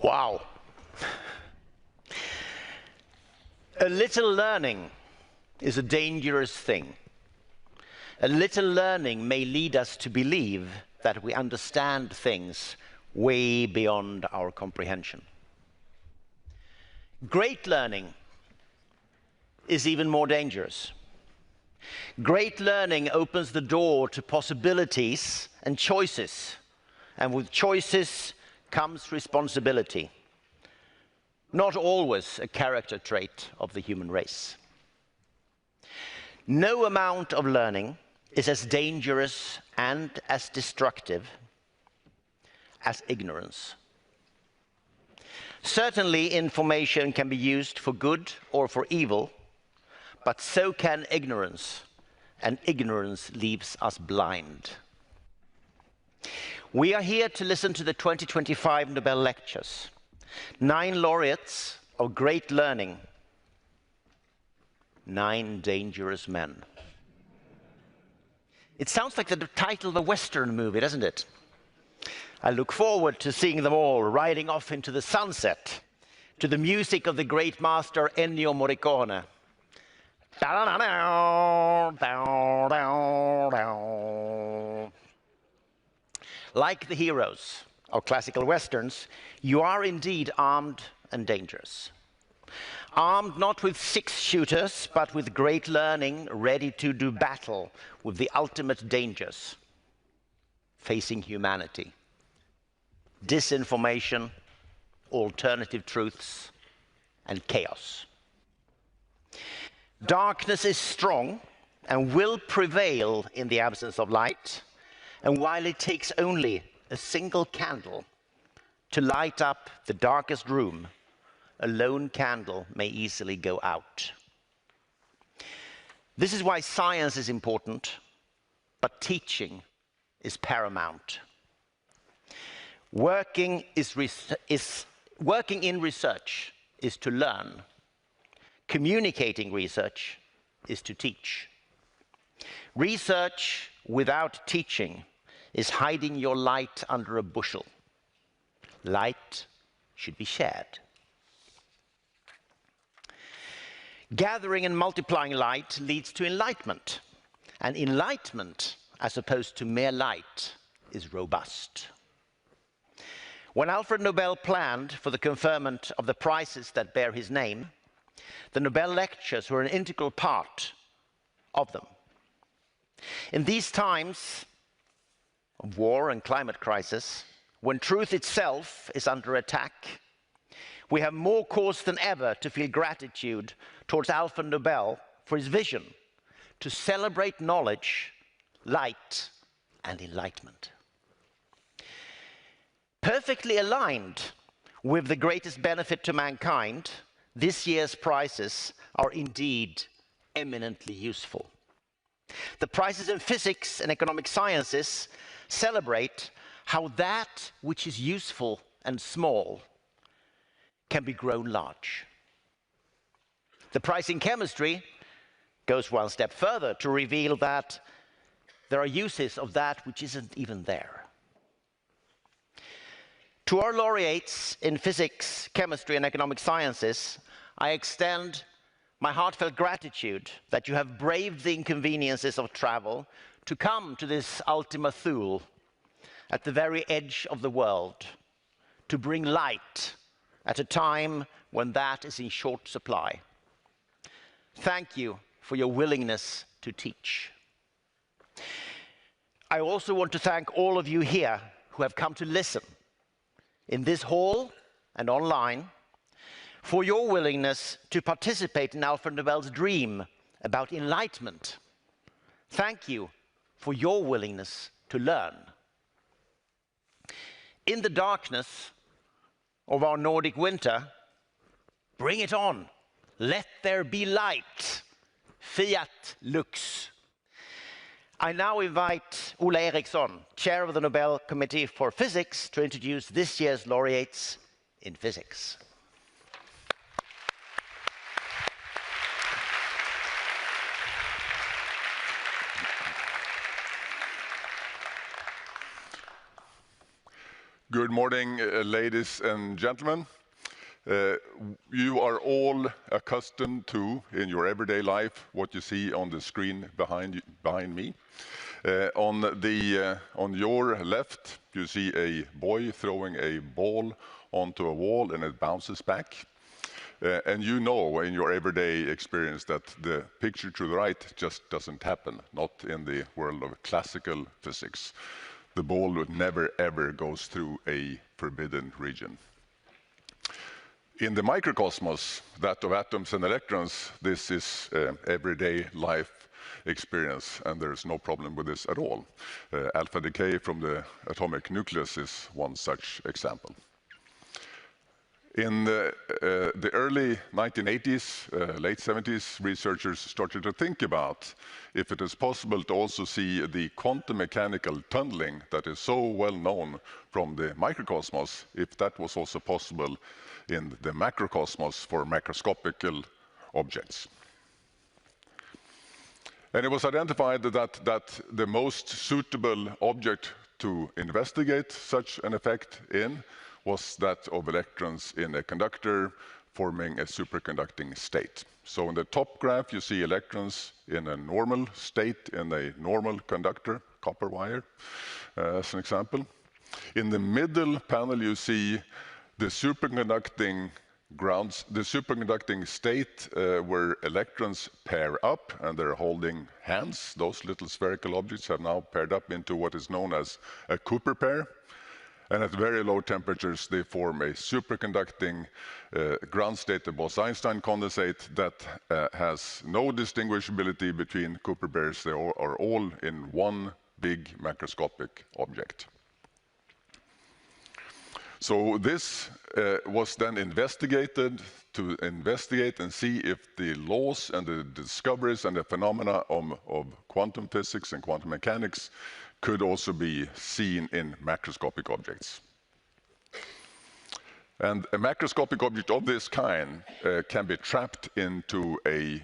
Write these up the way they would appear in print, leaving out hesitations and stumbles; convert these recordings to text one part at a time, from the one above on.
Wow. A little learning is a dangerous thing. A little learning may lead us to believe that we understand things way beyond our comprehension. Great learning is even more dangerous. Great learning opens the door to possibilities and choices, and with choices comes responsibility. Not always a character trait of the human race. No amount of learning is as dangerous and as destructive as ignorance. Certainly, information can be used for good or for evil, but so can ignorance, and ignorance leaves us blind. We are here to listen to the 2025 Nobel Lectures, 9 laureates of great learning, 9 dangerous men. It sounds like the title of a Western movie, doesn't it? I look forward to seeing them all riding off into the sunset to the music of the great master Ennio Morricone. Like the heroes of classical westerns, you are indeed armed and dangerous. Armed not with 6-shooters, but with great learning, ready to do battle with the ultimate dangers facing humanity. Disinformation, alternative truths, and chaos. Darkness is strong and will prevail in the absence of light, and while it takes only a single candle to light up the darkest room, a lone candle may easily go out. This is why science is important, but teaching is paramount. Working in research is to learn. Communicating research is to teach. Research without teaching is hiding your light under a bushel. Light should be shared. Gathering and multiplying light leads to enlightenment, and enlightenment, as opposed to mere light, is robust. When Alfred Nobel planned for the conferment of the prizes that bear his name, the Nobel Lectures were an integral part of them. In these times of war and climate crisis, when truth itself is under attack, we have more cause than ever to feel gratitude towards Alfred Nobel for his vision to celebrate knowledge, light, and enlightenment. Perfectly aligned with the greatest benefit to mankind, this year's prizes are indeed eminently useful. The prizes in physics and economic sciences celebrate how that which is useful and small can be grown large. The prize in chemistry goes one step further to reveal that there are uses of that which isn't even there. To our laureates in physics, chemistry, and economic sciences, I extend my heartfelt gratitude that you have braved the inconveniences of travel to come to this Ultima Thule at the very edge of the world, to bring light at a time when that is in short supply. Thank you for your willingness to teach. I also want to thank all of you here who have come to listen, in this hall and online, for your willingness to participate in Alfred Nobel's dream about enlightenment. Thank you for your willingness to learn. In the darkness of our Nordic winter, bring it on. Let there be light. Fiat lux. I now invite Ola Eriksson, Chair of the Nobel Committee for Physics, to introduce this year's laureates in physics. Good morning, ladies and gentlemen. You are all accustomed to, in your everyday life, what you see on the screen behind me. On your left, you see a boy throwing a ball onto a wall and it bounces back. And you know in your everyday experience that the picture to the right just doesn't happen, not in the world of classical physics. The ball never ever goes through a forbidden region. In the microcosmos, that of atoms and electrons, this is everyday life experience, and there's no problem with this at all. Alpha decay from the atomic nucleus is one such example. In the early 1980s, late 70s, researchers started to think about if it is possible to also see the quantum mechanical tunneling that is so well known from the microcosmos, if that was also possible in the macrocosmos for macroscopical objects. And it was identified that the most suitable object to investigate such an effect in was that of electrons in a conductor forming a superconducting state. So in the top graph, you see electrons in a normal state in a normal conductor, copper wire, as an example. In the middle panel, you see the superconducting state where electrons pair up and they're holding hands. Those little spherical objects have now paired up into what is known as a Cooper pair. And at very low temperatures, they form a superconducting ground state, the Bose-Einstein condensate, that has no distinguishability between Cooper pairs. They are all in one big macroscopic object. So this was then investigated to investigate and see if the laws and the discoveries and the phenomena of quantum physics and quantum mechanics could also be seen in macroscopic objects. And a macroscopic object of this kind can be trapped into a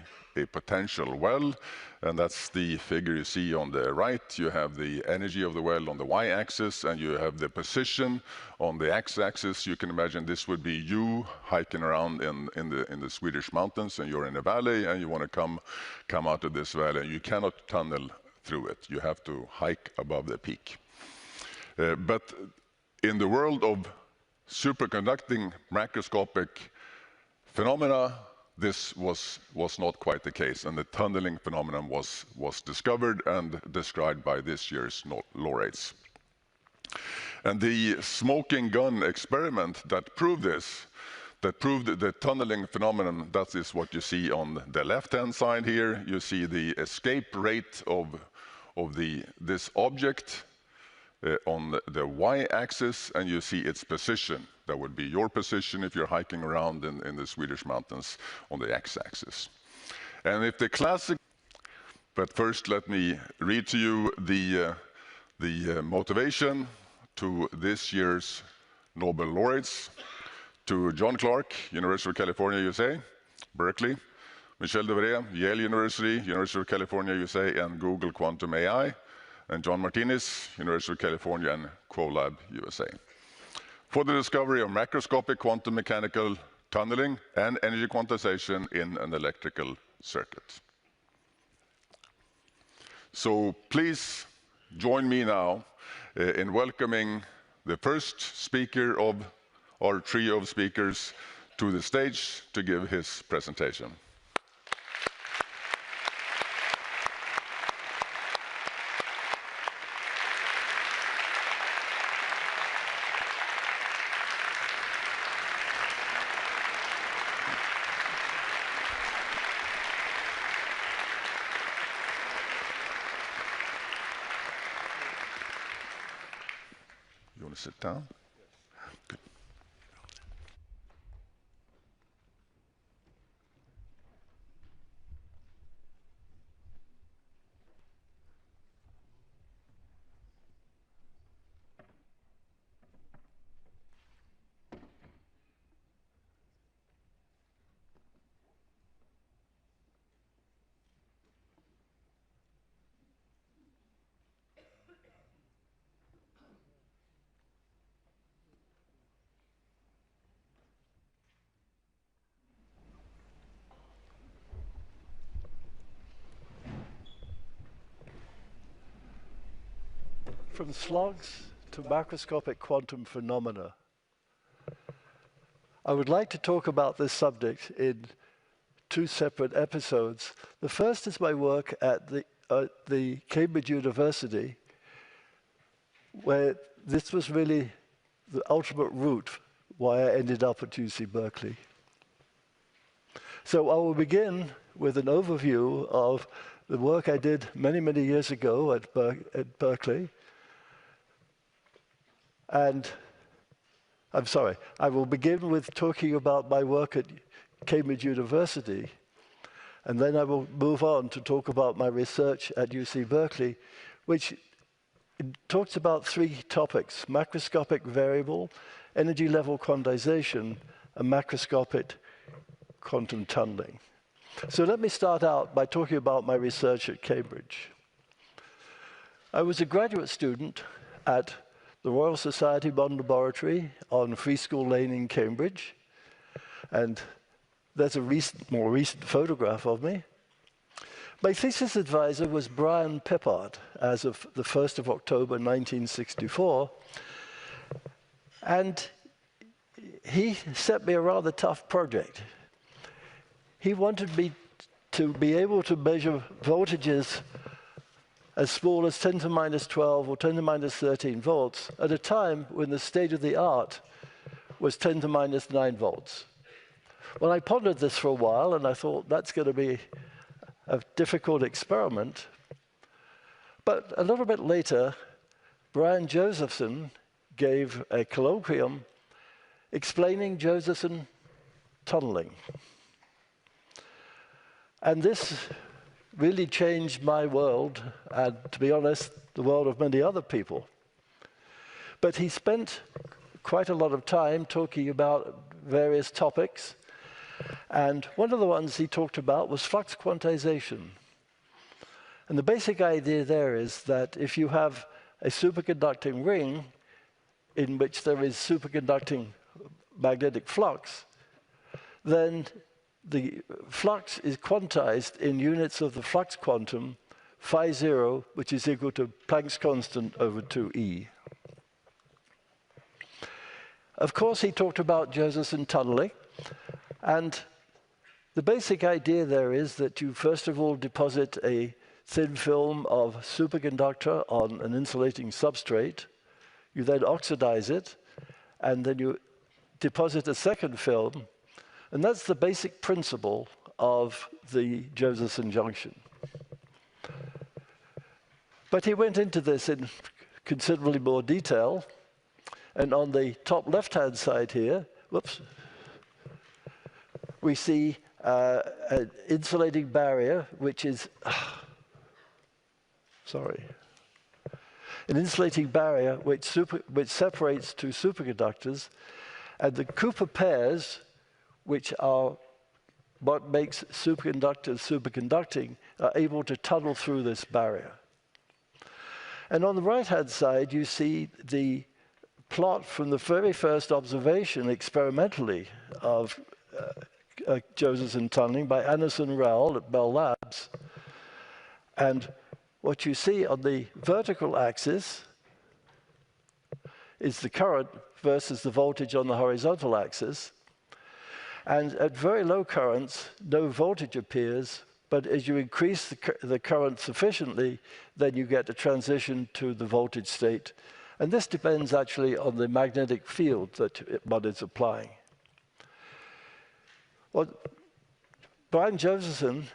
potential well, and that's the figure you see on the right. You have the energy of the well on the y-axis, and you have the position on the x-axis. You can imagine this would be you hiking around in the Swedish mountains, and you're in a valley, and you want to come out of this valley, and you cannot tunnel through it. You have to hike above the peak. But in the world of superconducting macroscopic phenomena, this was not quite the case, and the tunneling phenomenon was discovered and described by this year's laureates. And the smoking gun experiment that proved this, that proved the tunneling phenomenon, that is what you see on the left-hand side here. You see the escape rate of this object on the y-axis, and you see its position. That would be your position if you're hiking around in the Swedish mountains on the x-axis. And if the classic, but first let me read to you the motivation to this year's Nobel laureates. To John Clarke, University of California, USA, Berkeley; Michel Devoret, Yale University, University of California, USA, and Google Quantum AI; and John Martinis, University of California, and Quolab, USA, for the discovery of macroscopic quantum mechanical tunneling and energy quantization in an electrical circuit. So please join me now in welcoming the first speaker of our trio of speakers to the stage to give his presentation. You want to sit down? Good. from slugs to macroscopic quantum phenomena. I would like to talk about this subject in two separate episodes. The first is my work at the Cambridge University, where this was really the ultimate route why I ended up at UC Berkeley. So I will begin with an overview of the work I did many, many years ago at Berkeley. And I'm sorry, I will begin with talking about my work at Cambridge University, and then I will move on to talk about my research at UC Berkeley, which talks about three topics: macroscopic variable, energy level quantization, and macroscopic quantum tunneling. So let me start out by talking about my research at Cambridge. I was a graduate student at the Royal Society Modern Laboratory on Free School Lane in Cambridge, and there's a more recent photograph of me. My thesis advisor was Brian Pippard as of the 1st of October 1964, and he set me a rather tough project. He wanted me to be able to measure voltages as small as 10 to the minus 12 or 10 to the minus 13 volts at a time when the state of the art was 10 to the minus 9 volts. Well, I pondered this for a while, and I thought that's going to be a difficult experiment. But a little bit later, Brian Josephson gave a colloquium explaining Josephson tunneling. And this really changed my world, and to be honest, the world of many other people. But he spent quite a lot of time talking about various topics, and one of the ones he talked about was flux quantization. And the basic idea there is that if you have a superconducting ring in which there is superconducting magnetic flux, then the flux is quantized in units of the flux quantum, phi 0, which is equal to Planck's constant over 2e. Of course, he talked about Josephson tunneling, and the basic idea there is that you first of all deposit a thin film of superconductor on an insulating substrate. You then oxidize it, and then you deposit a second film. And that's the basic principle of the Josephson junction. But he went into this in considerably more detail. And on the top left-hand side here, whoops, we see an insulating barrier, which is, an insulating barrier which separates two superconductors, and the Cooper pairs, which are what makes superconductors superconducting, are able to tunnel through this barrier. And on the right-hand side, you see the plot from the very first observation experimentally of Josephson tunneling by Anderson Rowell at Bell Labs. And what you see on the vertical axis is the current versus the voltage on the horizontal axis. And at very low currents, no voltage appears, but as you increase the current sufficiently, then you get a transition to the voltage state. And this depends actually on the magnetic field that one is applying. Well, Brian Josephson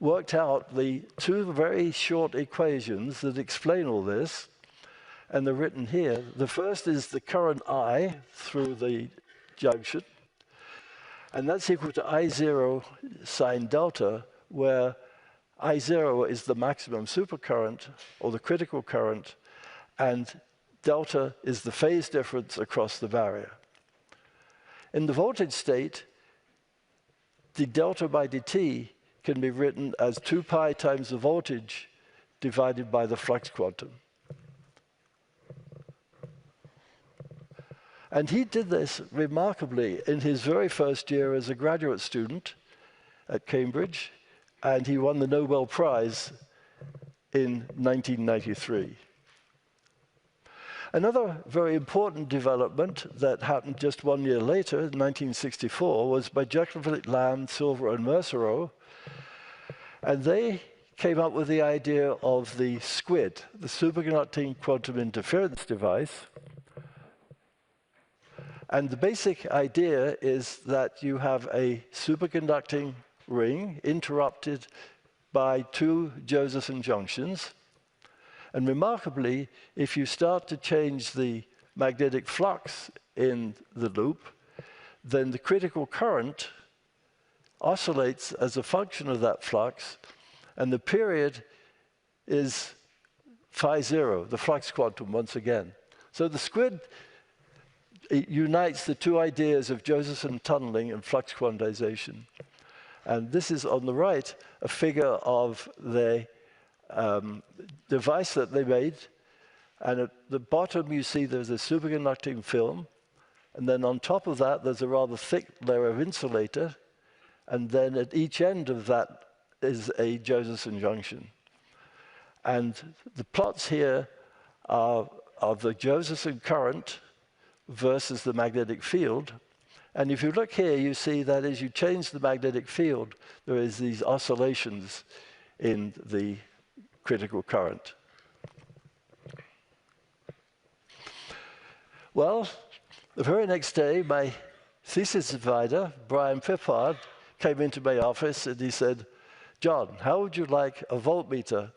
worked out the two very short equations that explain all this, and they're written here. The first is the current I through the junction, and that's equal to I0 sine delta, where I0 is the maximum supercurrent, or the critical current, and delta is the phase difference across the barrier. In the voltage state, the delta by dt can be written as 2 pi times the voltage divided by the flux quantum. And he did this remarkably in his very first year as a graduate student at Cambridge, and he won the Nobel Prize in 1993. Another very important development that happened just 1 year later, in 1964, was by Jacob Lamb, Silver, and Mersereau. And they came up with the idea of the SQUID, the superconducting quantum interference device. And the basic idea is that you have a superconducting ring interrupted by two Josephson junctions. And remarkably, if you start to change the magnetic flux in the loop, then the critical current oscillates as a function of that flux, and the period is phi0, the flux quantum once again. So the SQUID unites the two ideas of Josephson tunneling and flux quantization. And this is on the right, a figure of the device that they made. And at the bottom, you see there's a superconducting film. And then on top of that, there's a rather thick layer of insulator. And then at each end of that is a Josephson junction. And the plots here are of the Josephson current versus the magnetic field. And if you look here, you see that as you change the magnetic field, there is these oscillations in the critical current. Well, the very next day, my thesis advisor, Brian Pippard, came into my office and he said, "John, how would you like a voltmeter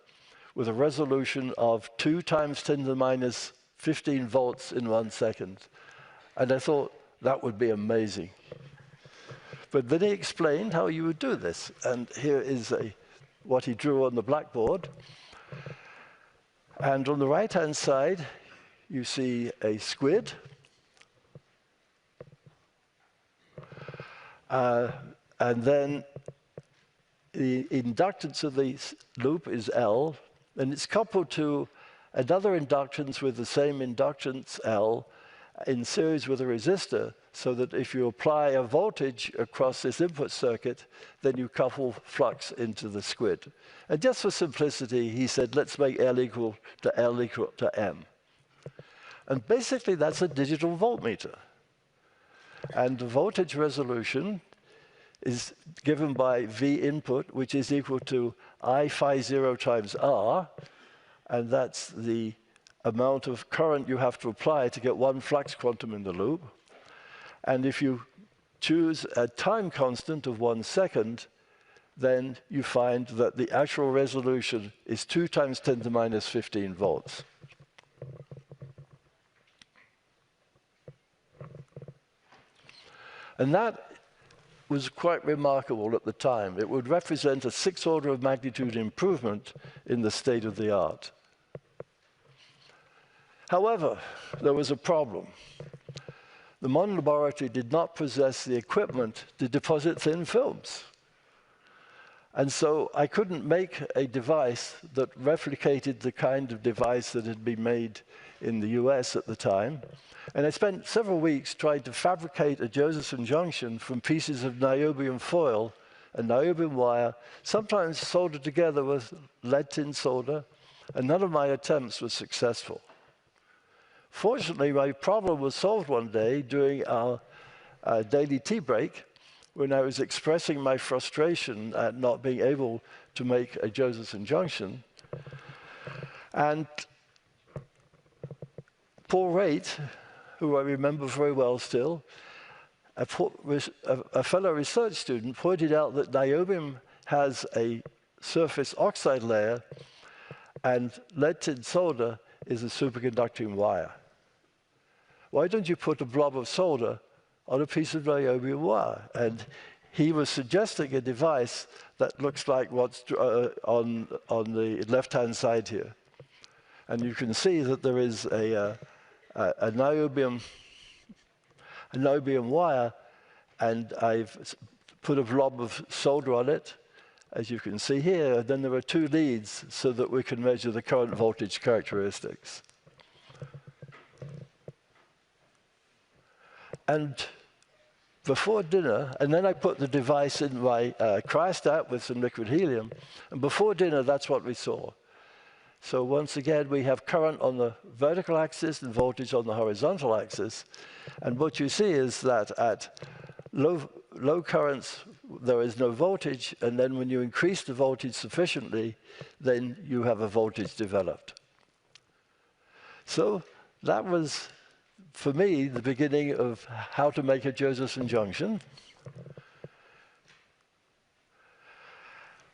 with a resolution of 2 × 10⁻15 volts in 1 second?" And I thought, that would be amazing. But then he explained how you would do this. And here is what he drew on the blackboard. And on the right-hand side, you see a SQUID. And then the inductance of the loop is L, and it's coupled to another inductance with the same inductance L in series with a resistor, so that if you apply a voltage across this input circuit, then you couple flux into the SQUID. And just for simplicity, he said, let's make L equal to M. And basically, that's a digital voltmeter. And the voltage resolution is given by V input, which is equal to I phi0 times R, and that's the amount of current you have to apply to get one flux quantum in the loop. And if you choose a time constant of 1 second, then you find that the actual resolution is 2 × 10⁻15 volts. And that was quite remarkable at the time. It would represent a 6 order of magnitude improvement in the state of the art. However, there was a problem. The Mon laboratory did not possess the equipment to deposit thin films. And so I couldn't make a device that replicated the kind of device that had been made in the US at the time. And I spent several weeks trying to fabricate a Josephson junction from pieces of niobium foil and niobium wire, sometimes soldered together with lead tin solder, and none of my attempts were successful. Fortunately, my problem was solved one day during our daily tea break, when I was expressing my frustration at not being able to make a Josephson junction. And Paul Raitt, who I remember very well still, a fellow research student, pointed out that niobium has a surface oxide layer, and lead tin solder is a superconducting wire. Why don't you put a blob of solder on a piece of niobium wire? And he was suggesting a device that looks like what's on the left-hand side here. And you can see that there is a niobium wire, and I've put a blob of solder on it, as you can see here. And then there are 2 leads so that we can measure the current voltage characteristics. And before dinner, and then I put the device in my cryostat with some liquid helium, and before dinner, that's what we saw. So once again, we have current on the vertical axis and voltage on the horizontal axis. And what you see is that at low currents, there is no voltage, and then when you increase the voltage sufficiently, then you have a voltage developed. So that was, for me, the beginning of how to make a Josephson junction.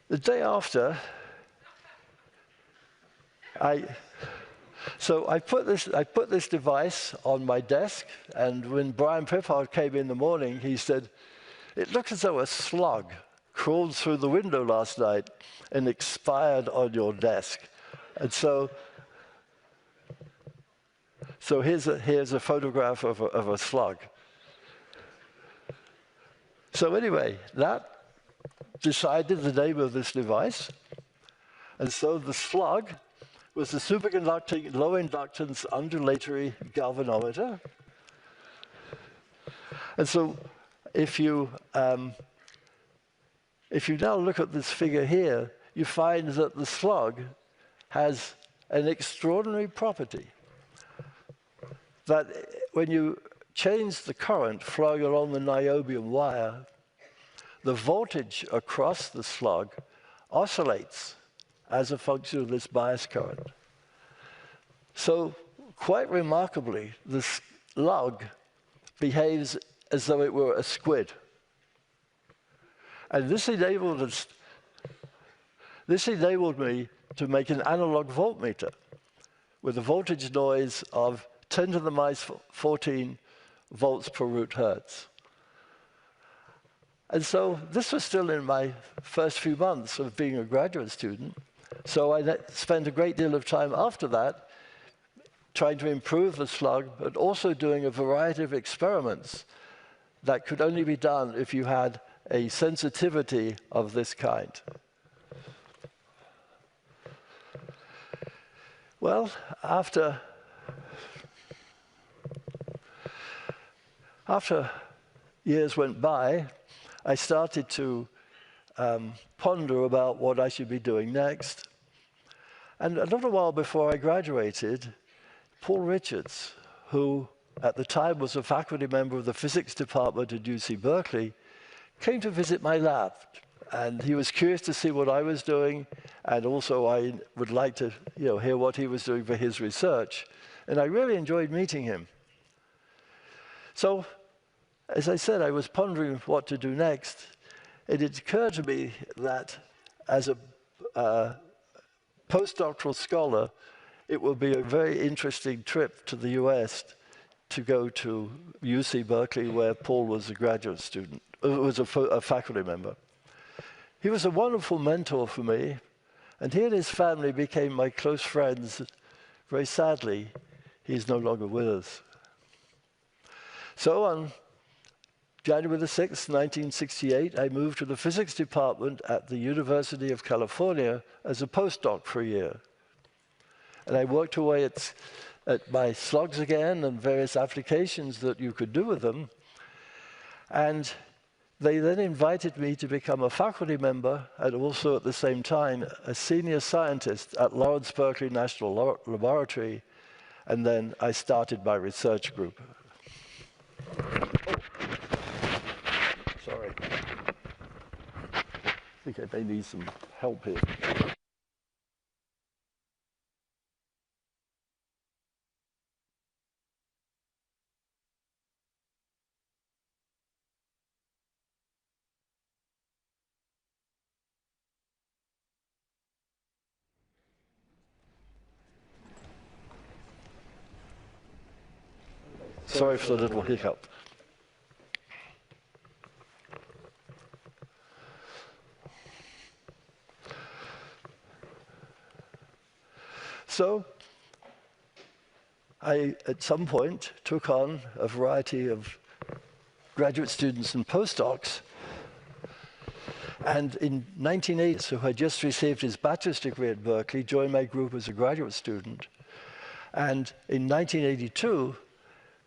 The day after, I put this device on my desk, and when Brian Pippard came in the morning, he said, "It looks as though a slug crawled through the window last night and expired on your desk." And so here's a photograph of a slug. So anyway, that decided the name of this device. And so the slug was the superconducting low inductance undulatory galvanometer. And so if you now look at this figure here, you find that the slug has an extraordinary property, that when you change the current flowing along the niobium wire, the voltage across the slug oscillates as a function of this bias current. So quite remarkably, the slug behaves as though it were a squid. And this enabled me to make an analog voltmeter with a voltage noise of 10 to the minus 14 volts per root hertz. And so this was still in my first few months of being a graduate student. So I spent a great deal of time after that trying to improve the slug, but also doing a variety of experiments that could only be done if you had a sensitivity of this kind. Well, after years went by, I started to ponder about what I should be doing next. And a little while before I graduated, Paul Richards, who at the time was a faculty member of the physics department at UC Berkeley, came to visit my lab. And he was curious to see what I was doing, and also I would like to hear what he was doing for his research. And I really enjoyed meeting him. So, as I said, I was pondering what to do next. And it occurred to me that as a postdoctoral scholar, it would be a very interesting trip to the US to go to UC Berkeley, where Paul was a graduate student, was a faculty member. He was a wonderful mentor for me, and he and his family became my close friends. Very sadly, he's no longer with us. So on January the 6th, 1968, I moved to the physics department at the University of California as a postdoc for a year. And I worked away at my slugs again and various applications that you could do with them. And they then invited me to become a faculty member and also at the same time a senior scientist at Laureates Berkeley National Laboratory. And then I started my research group. Sorry. I think I may need some help here. Sorry for the little hiccup. So I, at some point, took on a variety of graduate students and postdocs. And in 1980, who had just received his bachelor's degree at Berkeley, joined my group as a graduate student. And in 1982,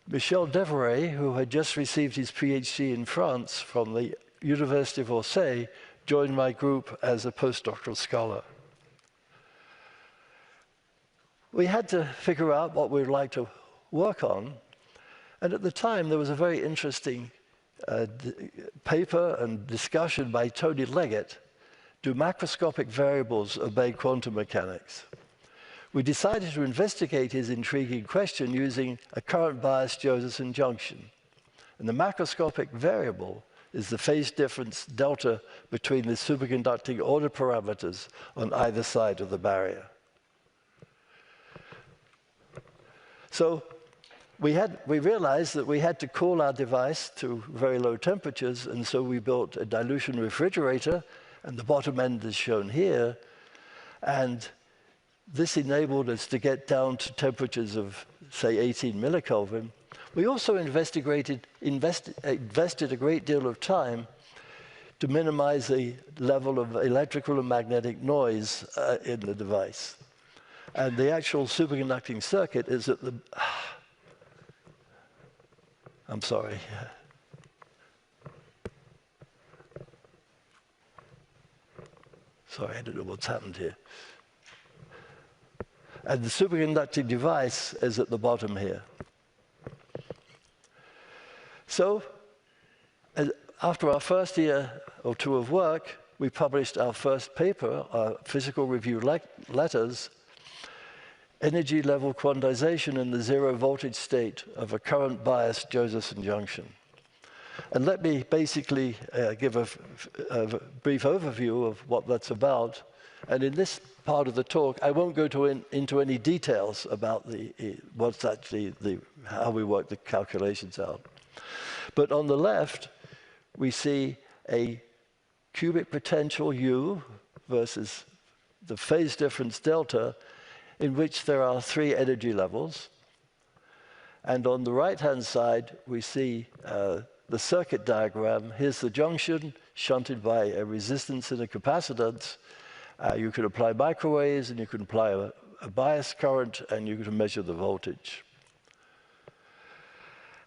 Michel Devoret, who had just received his PhD in France from the University of Orsay, joined my group as a postdoctoral scholar. we had to figure out what we'd like to work on. And at the time, there was a very interesting paper and discussion by Tony Leggett, do macroscopic variables obey quantum mechanics? We decided to investigate his intriguing question using a current-biased Josephson junction. And the macroscopic variable is the phase difference delta between the superconducting order parameters on either side of the barrier. So we realized that we had to cool our device to very low temperatures, and so we built a dilution refrigerator, and the bottom end is shown here. And this enabled us to get down to temperatures of, say, 18 millikelvin. We also invested a great deal of time to minimize the level of electrical and magnetic noise in the device. And the actual superconducting circuit is at the... I'm sorry. Sorry, I don't know what's happened here. And the superconducting device is at the bottom here. So, after our first year or two of work, we published our first paper, our physical review letters, Energy Level Quantization in the Zero Voltage State of a Current-Biased Josephson Junction. And let me basically give a brief overview of what that's about. And in this part of the talk, I won't go into any details about what's actually how we work the calculations out. But on the left, we see a cubic potential U versus the phase difference delta, in which there are 3 energy levels. And on the right-hand side, we see the circuit diagram. Here's the junction, shunted by a resistance and a capacitance. You could apply microwaves, and you could apply a bias current, and you could measure the voltage.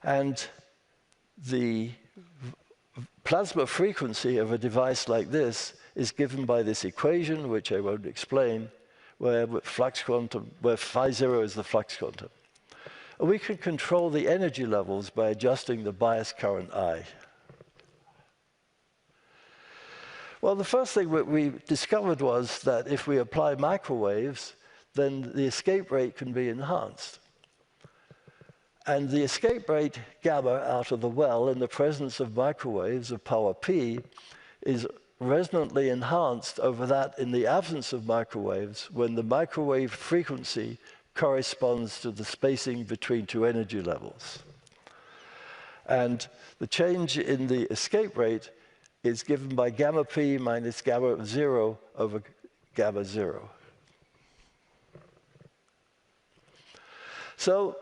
And the plasma frequency of a device like this is given by this equation, which I won't explain, where phi 0 is the flux quantum. And we can control the energy levels by adjusting the bias current I. Well, the first thing that we discovered was that if we apply microwaves, then the escape rate can be enhanced. And the escape rate gamma out of the well in the presence of microwaves of power P is resonantly enhanced over that in the absence of microwaves when the microwave frequency corresponds to the spacing between 2 energy levels. And the change in the escape rate is given by gamma P minus gamma 0 over gamma 0. So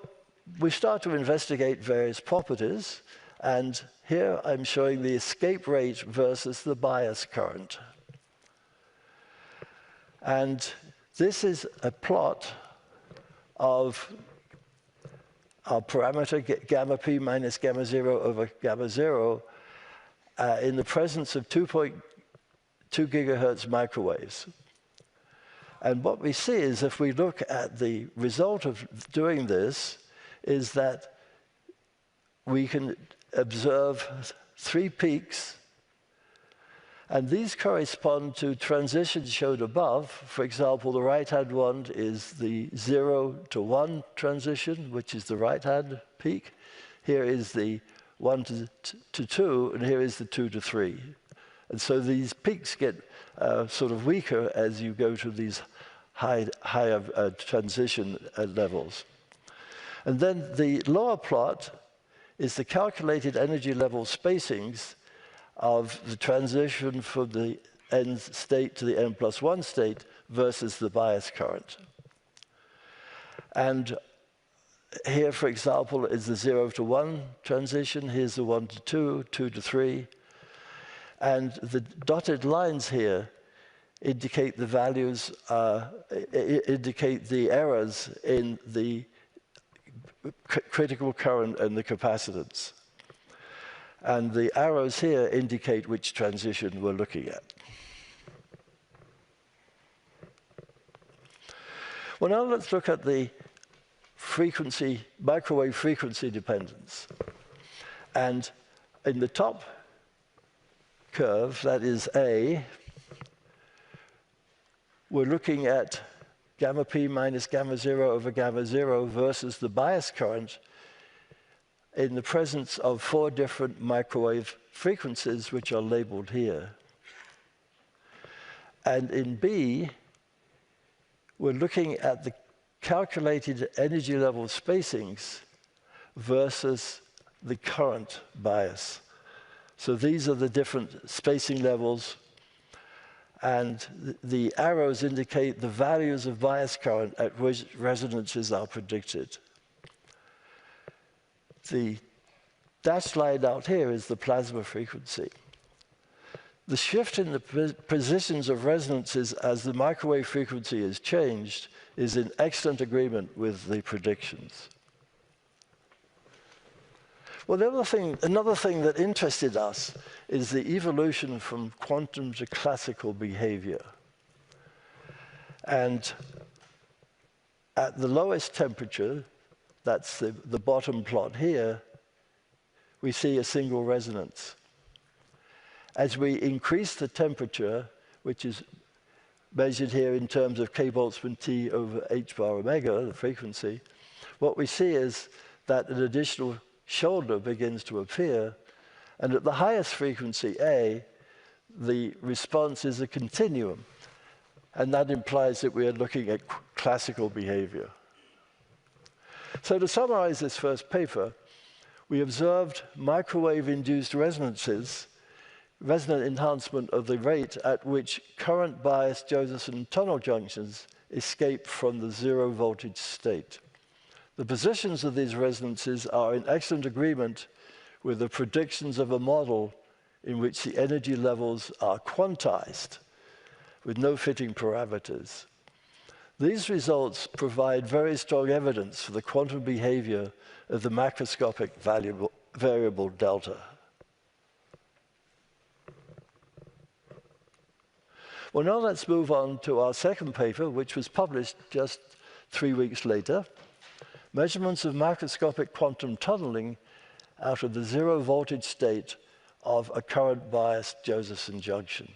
we start to investigate various properties, and here I'm showing the escape rate versus the bias current. And this is a plot of our parameter gamma P minus gamma 0 over gamma 0 in the presence of 2.2 gigahertz microwaves. And what we see is, if we look at the result of doing this, is that we can observe 3 peaks, and these correspond to transitions shown above. For example, the right-hand one is the 0 to 1 transition, which is the right-hand peak. Here is the 1 to 2, and here is the 2 to 3. And so these peaks get sort of weaker as you go to these higher transition levels. And then the lower plot is the calculated energy level spacings of the transition from the n state to the n+1 state versus the bias current. And here, for example, is the 0 to 1 transition. Here's the 1 to 2, 2 to 3. And the dotted lines here indicate the values, indicate the errors in the critical current and the capacitance. And the arrows here indicate which transition we're looking at. Well, now let's look at the frequency, microwave frequency dependence. And in the top curve, that is A, we're looking at gamma p minus gamma 0 over gamma 0 versus the bias current in the presence of 4 different microwave frequencies, which are labeled here. And in B, we're looking at the calculated energy level spacings versus the current bias. So these are the different spacing levels, and the arrows indicate the values of bias current at which resonances are predicted. The dashed line out here is the plasma frequency. The shift in the positions of resonances as the microwave frequency is changed is in excellent agreement with the predictions. Well, another thing that interested us is the evolution from quantum to classical behavior. And at the lowest temperature, that's the bottom plot here, we see a single resonance. As we increase the temperature, which is measured here in terms of k-Boltzmann T over h bar omega, the frequency, what we see is that an additional shoulder begins to appear, and at the highest frequency, A, the response is a continuum, and that implies that we are looking at classical behavior. So to summarize this first paper, we observed microwave-induced resonances, resonant enhancement of the rate at which current-biased Josephson tunnel junctions escape from the zero-voltage state. The positions of these resonances are in excellent agreement with the predictions of a model in which the energy levels are quantized with no fitting parameters. These results provide very strong evidence for the quantum behavior of the macroscopic variable delta. Well, now let's move on to our second paper, which was published just 3 weeks later. Measurements of macroscopic quantum tunneling out of the zero-voltage state of a current-biased Josephson junction.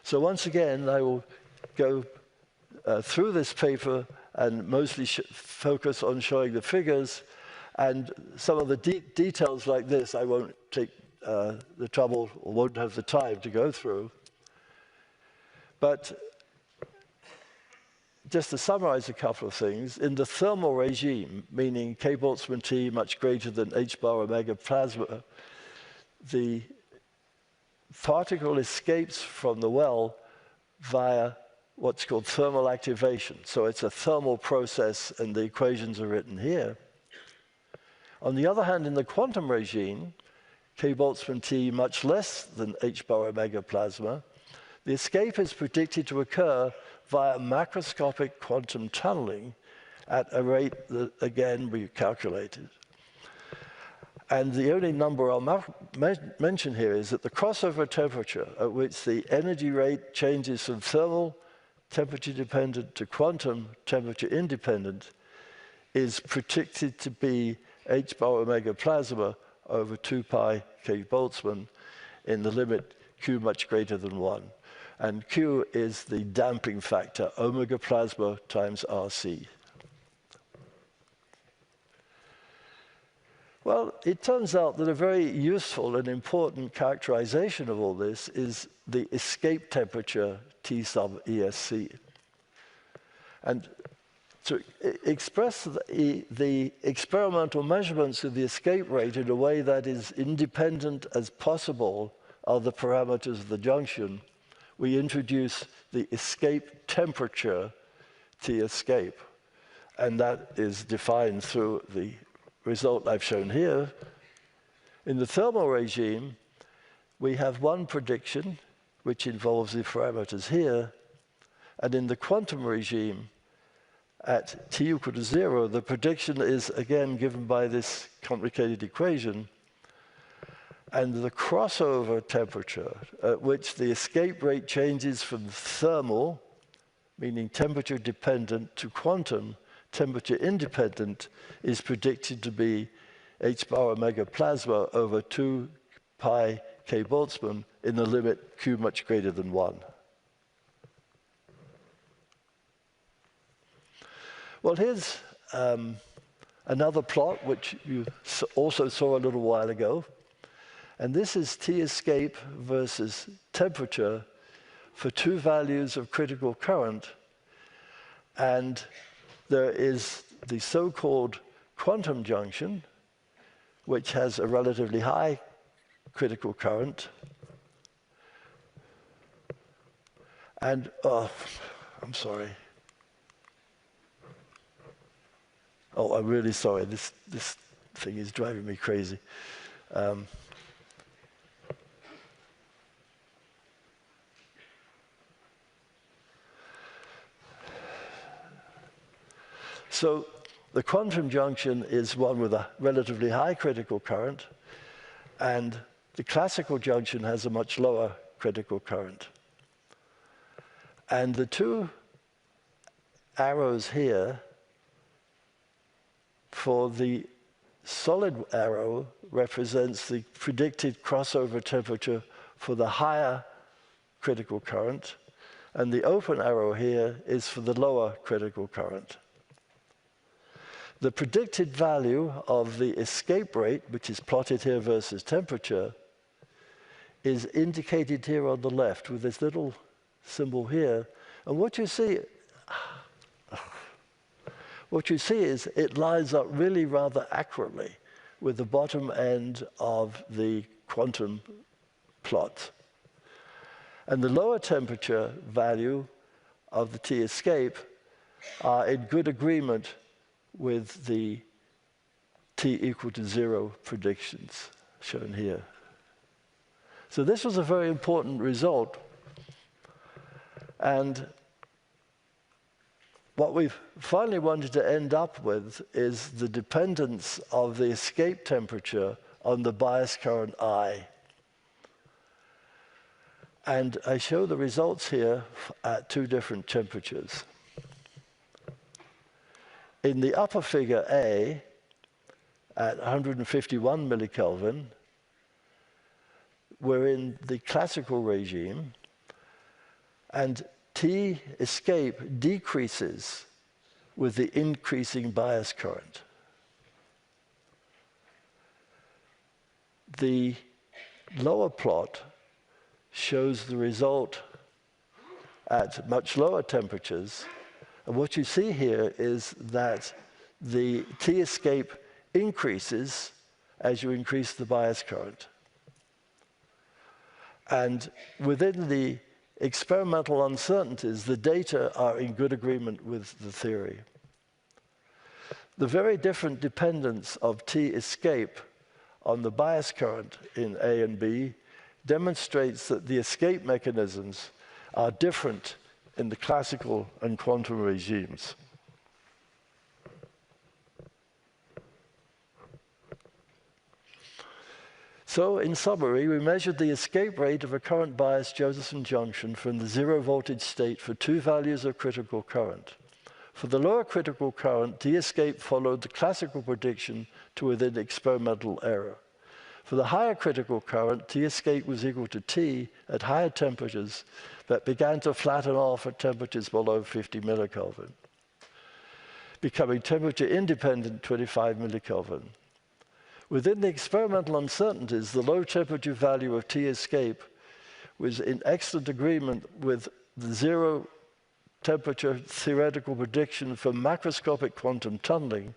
So once again, I will go through this paper and mostly focus on showing the figures, and some of the details like this I won't take the trouble or won't have the time to go through. But just to summarize a couple of things, in the thermal regime, meaning k-Boltzmann T much greater than h bar omega plasma, the particle escapes from the well via what's called thermal activation. So it's a thermal process, and the equations are written here. On the other hand, in the quantum regime, k-Boltzmann T much less than h bar omega plasma, the escape is predicted to occur via macroscopic quantum tunneling at a rate that, again, we calculated. And the only number I'll mention here is that the crossover temperature at which the energy rate changes from thermal temperature-dependent to quantum temperature-independent is predicted to be h bar omega plasma over 2 pi k-Boltzmann in the limit q much greater than 1. And Q is the damping factor, omega plasma times RC. Well, it turns out that a very useful and important characterization of all this is the escape temperature T sub ESC. And to express the experimental measurements of the escape rate in a way that is independent as possible of the parameters of the junction, we introduce the escape temperature T escape. And that is defined through the result I've shown here. In the thermal regime, we have one prediction, which involves the parameters here. And in the quantum regime, at T equal to 0, the prediction is again given by this complicated equation. And the crossover temperature at which the escape rate changes from thermal, meaning temperature dependent, to quantum, temperature independent, is predicted to be h bar omega plasma over 2 pi k Boltzmann in the limit q much greater than 1. Well, here's another plot, which you also saw a little while ago. And this is T escape versus temperature for two values of critical current. And there is the so-called quantum junction, which has a relatively high critical current. And, I'm sorry. Oh, I'm really sorry. This thing is driving me crazy. So the quantum junction is one with a relatively high critical current, and the classical junction has a much lower critical current. And the two arrows here, for the solid arrow represents the predicted crossover temperature for the higher critical current, and the open arrow here is for the lower critical current. The predicted value of the escape rate, which is plotted here versus temperature, is indicated here on the left with this little symbol here. And what you see is it lines up really rather accurately with the bottom end of the quantum plot. And the lower temperature value of the T escape are in good agreement with the T equal to 0 predictions shown here. So this was a very important result. And what we've finally wanted to end up with is the dependence of the escape temperature on the bias current I. And I show the results here at two different temperatures. In the upper figure A, at 151 millikelvin, we're in the classical regime, and T escape decreases with the increasing bias current. The lower plot shows the result at much lower temperatures. And what you see here is that the T escape increases as you increase the bias current. And within the experimental uncertainties, the data are in good agreement with the theory. The very different dependence of T escape on the bias current in A and B demonstrates that the escape mechanisms are different in the classical and quantum regimes. So, in summary, we measured the escape rate of a current-biased Josephson junction from the zero-voltage state for two values of critical current. For the lower critical current, T escape followed the classical prediction to within experimental error. For the higher critical current, T escape was equal to T at higher temperatures that began to flatten off at temperatures below 50 millikelvin, becoming temperature independent 25 millikelvin. Within the experimental uncertainties, the low temperature value of T escape was in excellent agreement with the zero temperature theoretical prediction for macroscopic quantum tunneling,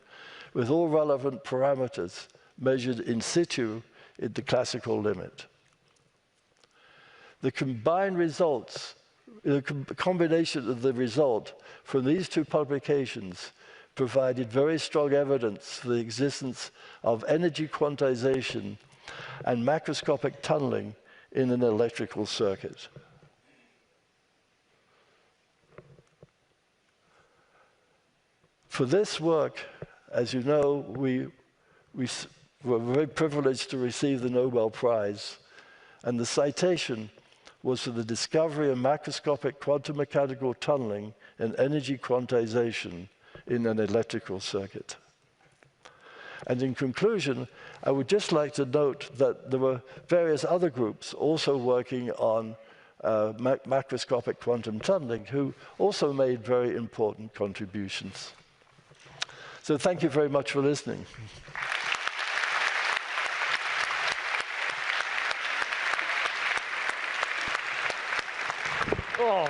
with all relevant parameters measured in situ in the classical limit. The combined results, the combination of the result from these two publications provided very strong evidence for the existence of energy quantization and macroscopic tunneling in an electrical circuit. For this work, as you know, we were very privileged to receive the Nobel Prize, and the citation was for the discovery of macroscopic quantum mechanical tunneling and energy quantization in an electrical circuit. And in conclusion, I would just like to note that there were various other groups also working on macroscopic quantum tunneling who also made very important contributions. So thank you very much for listening. Oh.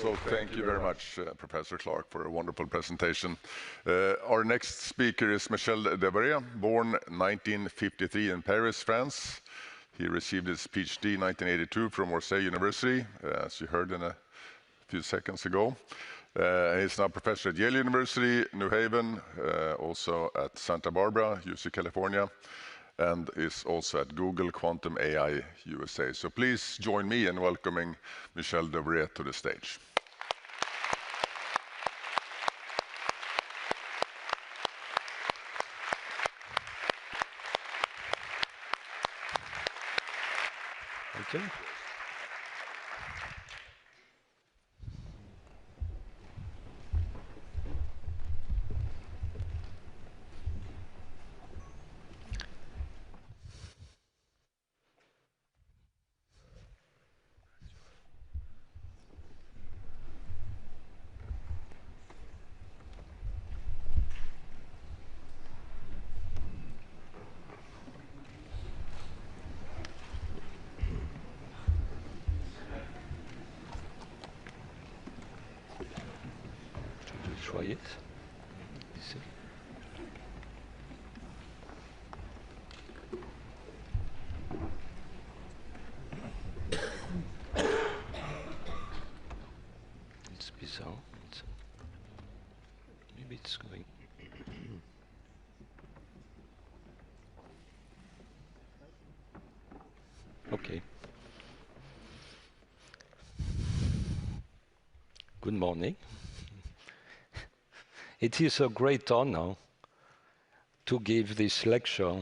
So thank you very much, Professor Clarke, for a wonderful presentation. Our next speaker is Michel Devoret, born 1953 in Paris, France. He received his PhD in 1982 from Orsay University, as you heard in a few seconds ago. He's now professor at Yale University, New Haven, also at Santa Barbara, UC California, and is also at Google Quantum AI USA. So please join me in welcoming Michel Devoret to the stage. Thank you. Try it. See. It's bizarre. Maybe it's going. Okay. Good morning. It is a great honor to give this lecture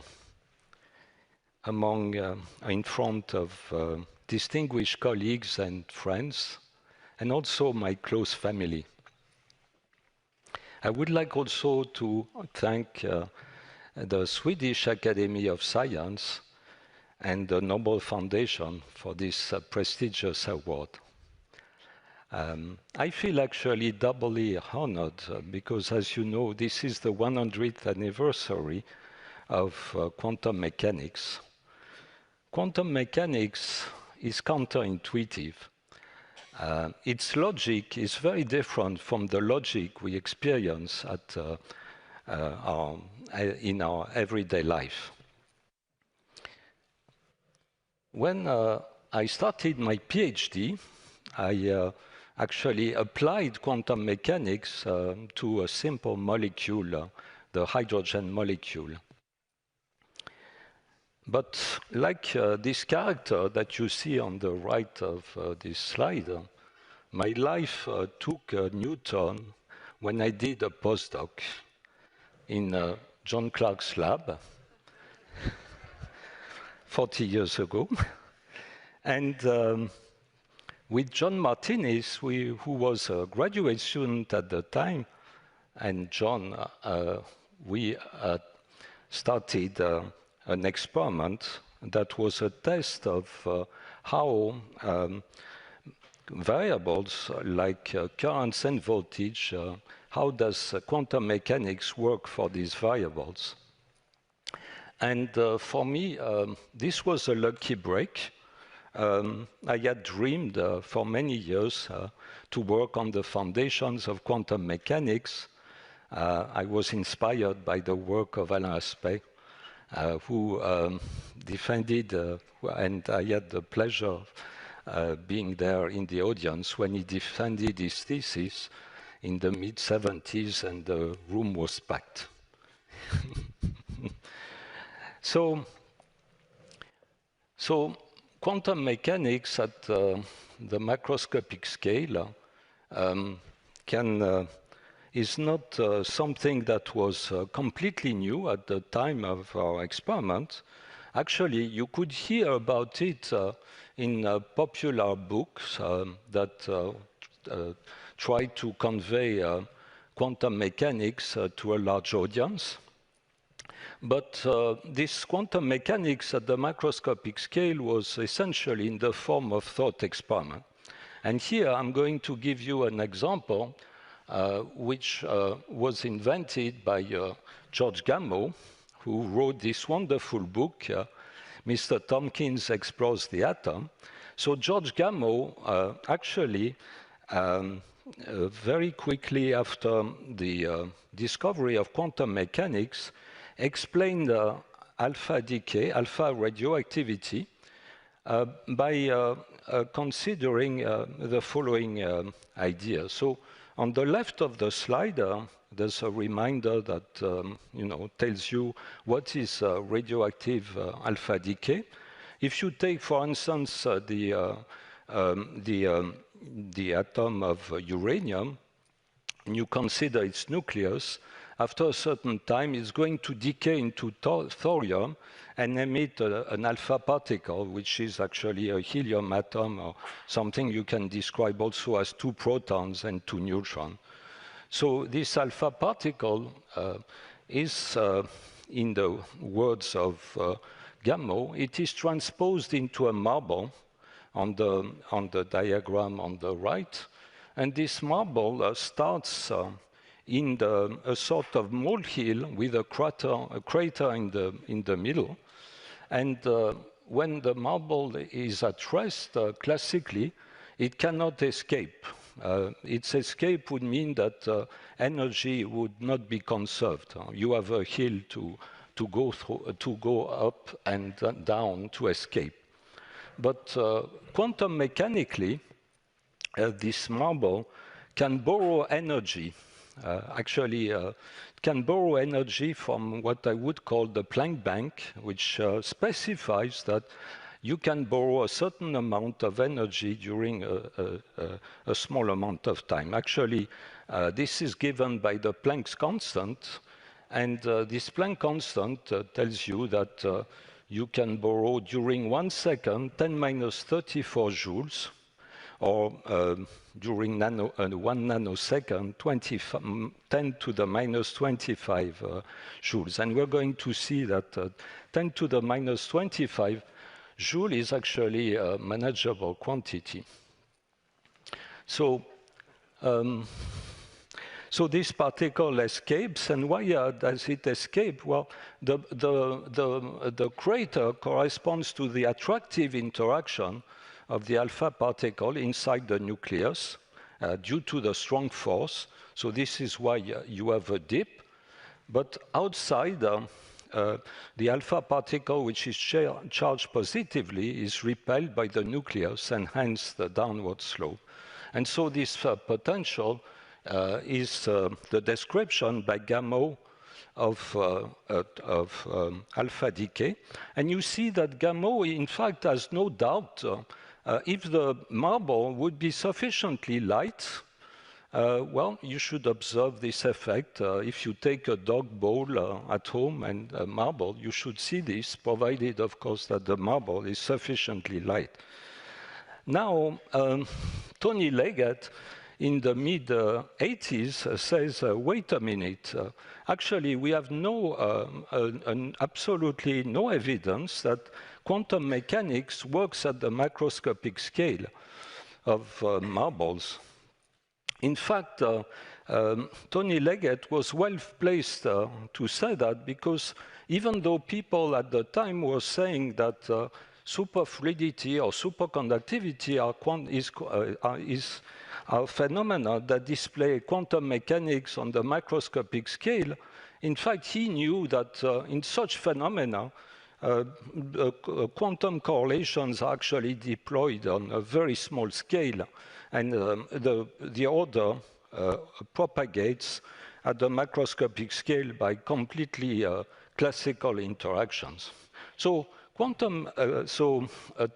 in front of distinguished colleagues and friends, and also my close family. I would like also to thank the Swedish Academy of Science and the Nobel Foundation for this prestigious award. I feel actually doubly honored because, as you know, this is the 100th anniversary of quantum mechanics. Quantum mechanics is counterintuitive. Its logic is very different from the logic we experience in our everyday life. When I started my PhD, I actually applied quantum mechanics to a simple molecule, the hydrogen molecule. But like this character that you see on the right of this slide, my life took a new turn when I did a postdoc in John Clarke's lab 40 years ago. And with John Martinis, who was a graduate student at the time, and John, we started an experiment that was a test of how variables like currents and voltage, how does quantum mechanics work for these variables. And for me, this was a lucky break. I had dreamed for many years to work on the foundations of quantum mechanics. I was inspired by the work of Alain Aspect, who defended, and I had the pleasure of being there in the audience when he defended his thesis in the mid-70s, and the room was packed. So quantum mechanics at the macroscopic scale is not something that was completely new at the time of our experiment. Actually, you could hear about it in popular books that try to convey quantum mechanics to a large audience. But this quantum mechanics at the macroscopic scale was essentially in the form of thought experiment. And here I'm going to give you an example which was invented by George Gamow, who wrote this wonderful book, Mr. Tompkins Explores the Atom. So George Gamow actually, very quickly after the discovery of quantum mechanics, explained alpha decay, alpha radioactivity, by considering the following idea. So on the left of the slide, there's a reminder that tells you what is radioactive alpha decay. If you take, for instance, the atom of uranium, and you consider its nucleus, after a certain time, it's going to decay into thorium and emit an alpha particle, which is actually a helium atom, or something you can describe also as 2 protons and 2 neutrons. So this alpha particle is, in the words of Gamow, it is transposed into a marble on the diagram on the right. And this marble starts in a sort of molehill with a crater in the middle. And when the marble is at rest, classically, it cannot escape. Its escape would mean that energy would not be conserved. You have a hill to go up and down to escape. But quantum mechanically, this marble can borrow energy. Actually, can borrow energy from what I would call the Planck bank, which specifies that you can borrow a certain amount of energy during a small amount of time. Actually, this is given by the Planck's constant, and this Planck constant tells you that you can borrow during 1 second 10⁻34 joules, or during 1 nanosecond, 10 to the minus 25 joules. And we're going to see that 10 to the minus 25 joule is actually a manageable quantity. So, so this particle escapes, and why does it escape? Well, the crater corresponds to the attractive interaction of the alpha particle inside the nucleus due to the strong force. So this is why you have a dip. But outside, the alpha particle, which is charged positively, is repelled by the nucleus, and hence the downward slope. And so this potential is the description by Gamow of alpha decay. And you see that Gamow, in fact, has no doubt if the marble would be sufficiently light, well, you should observe this effect. If you take a dog bowl at home and a marble, you should see this, provided, of course, that the marble is sufficiently light. Now, Tony Leggett, in the mid-80s, says, wait a minute, actually, we have absolutely no evidence that quantum mechanics works at the macroscopic scale of marbles. In fact, Tony Leggett was well placed to say that, because even though people at the time were saying that superfluidity or superconductivity are phenomena that display quantum mechanics on the microscopic scale. In fact, he knew that in such phenomena, quantum correlations are actually deployed on a very small scale, and the order propagates at the macroscopic scale by completely classical interactions. So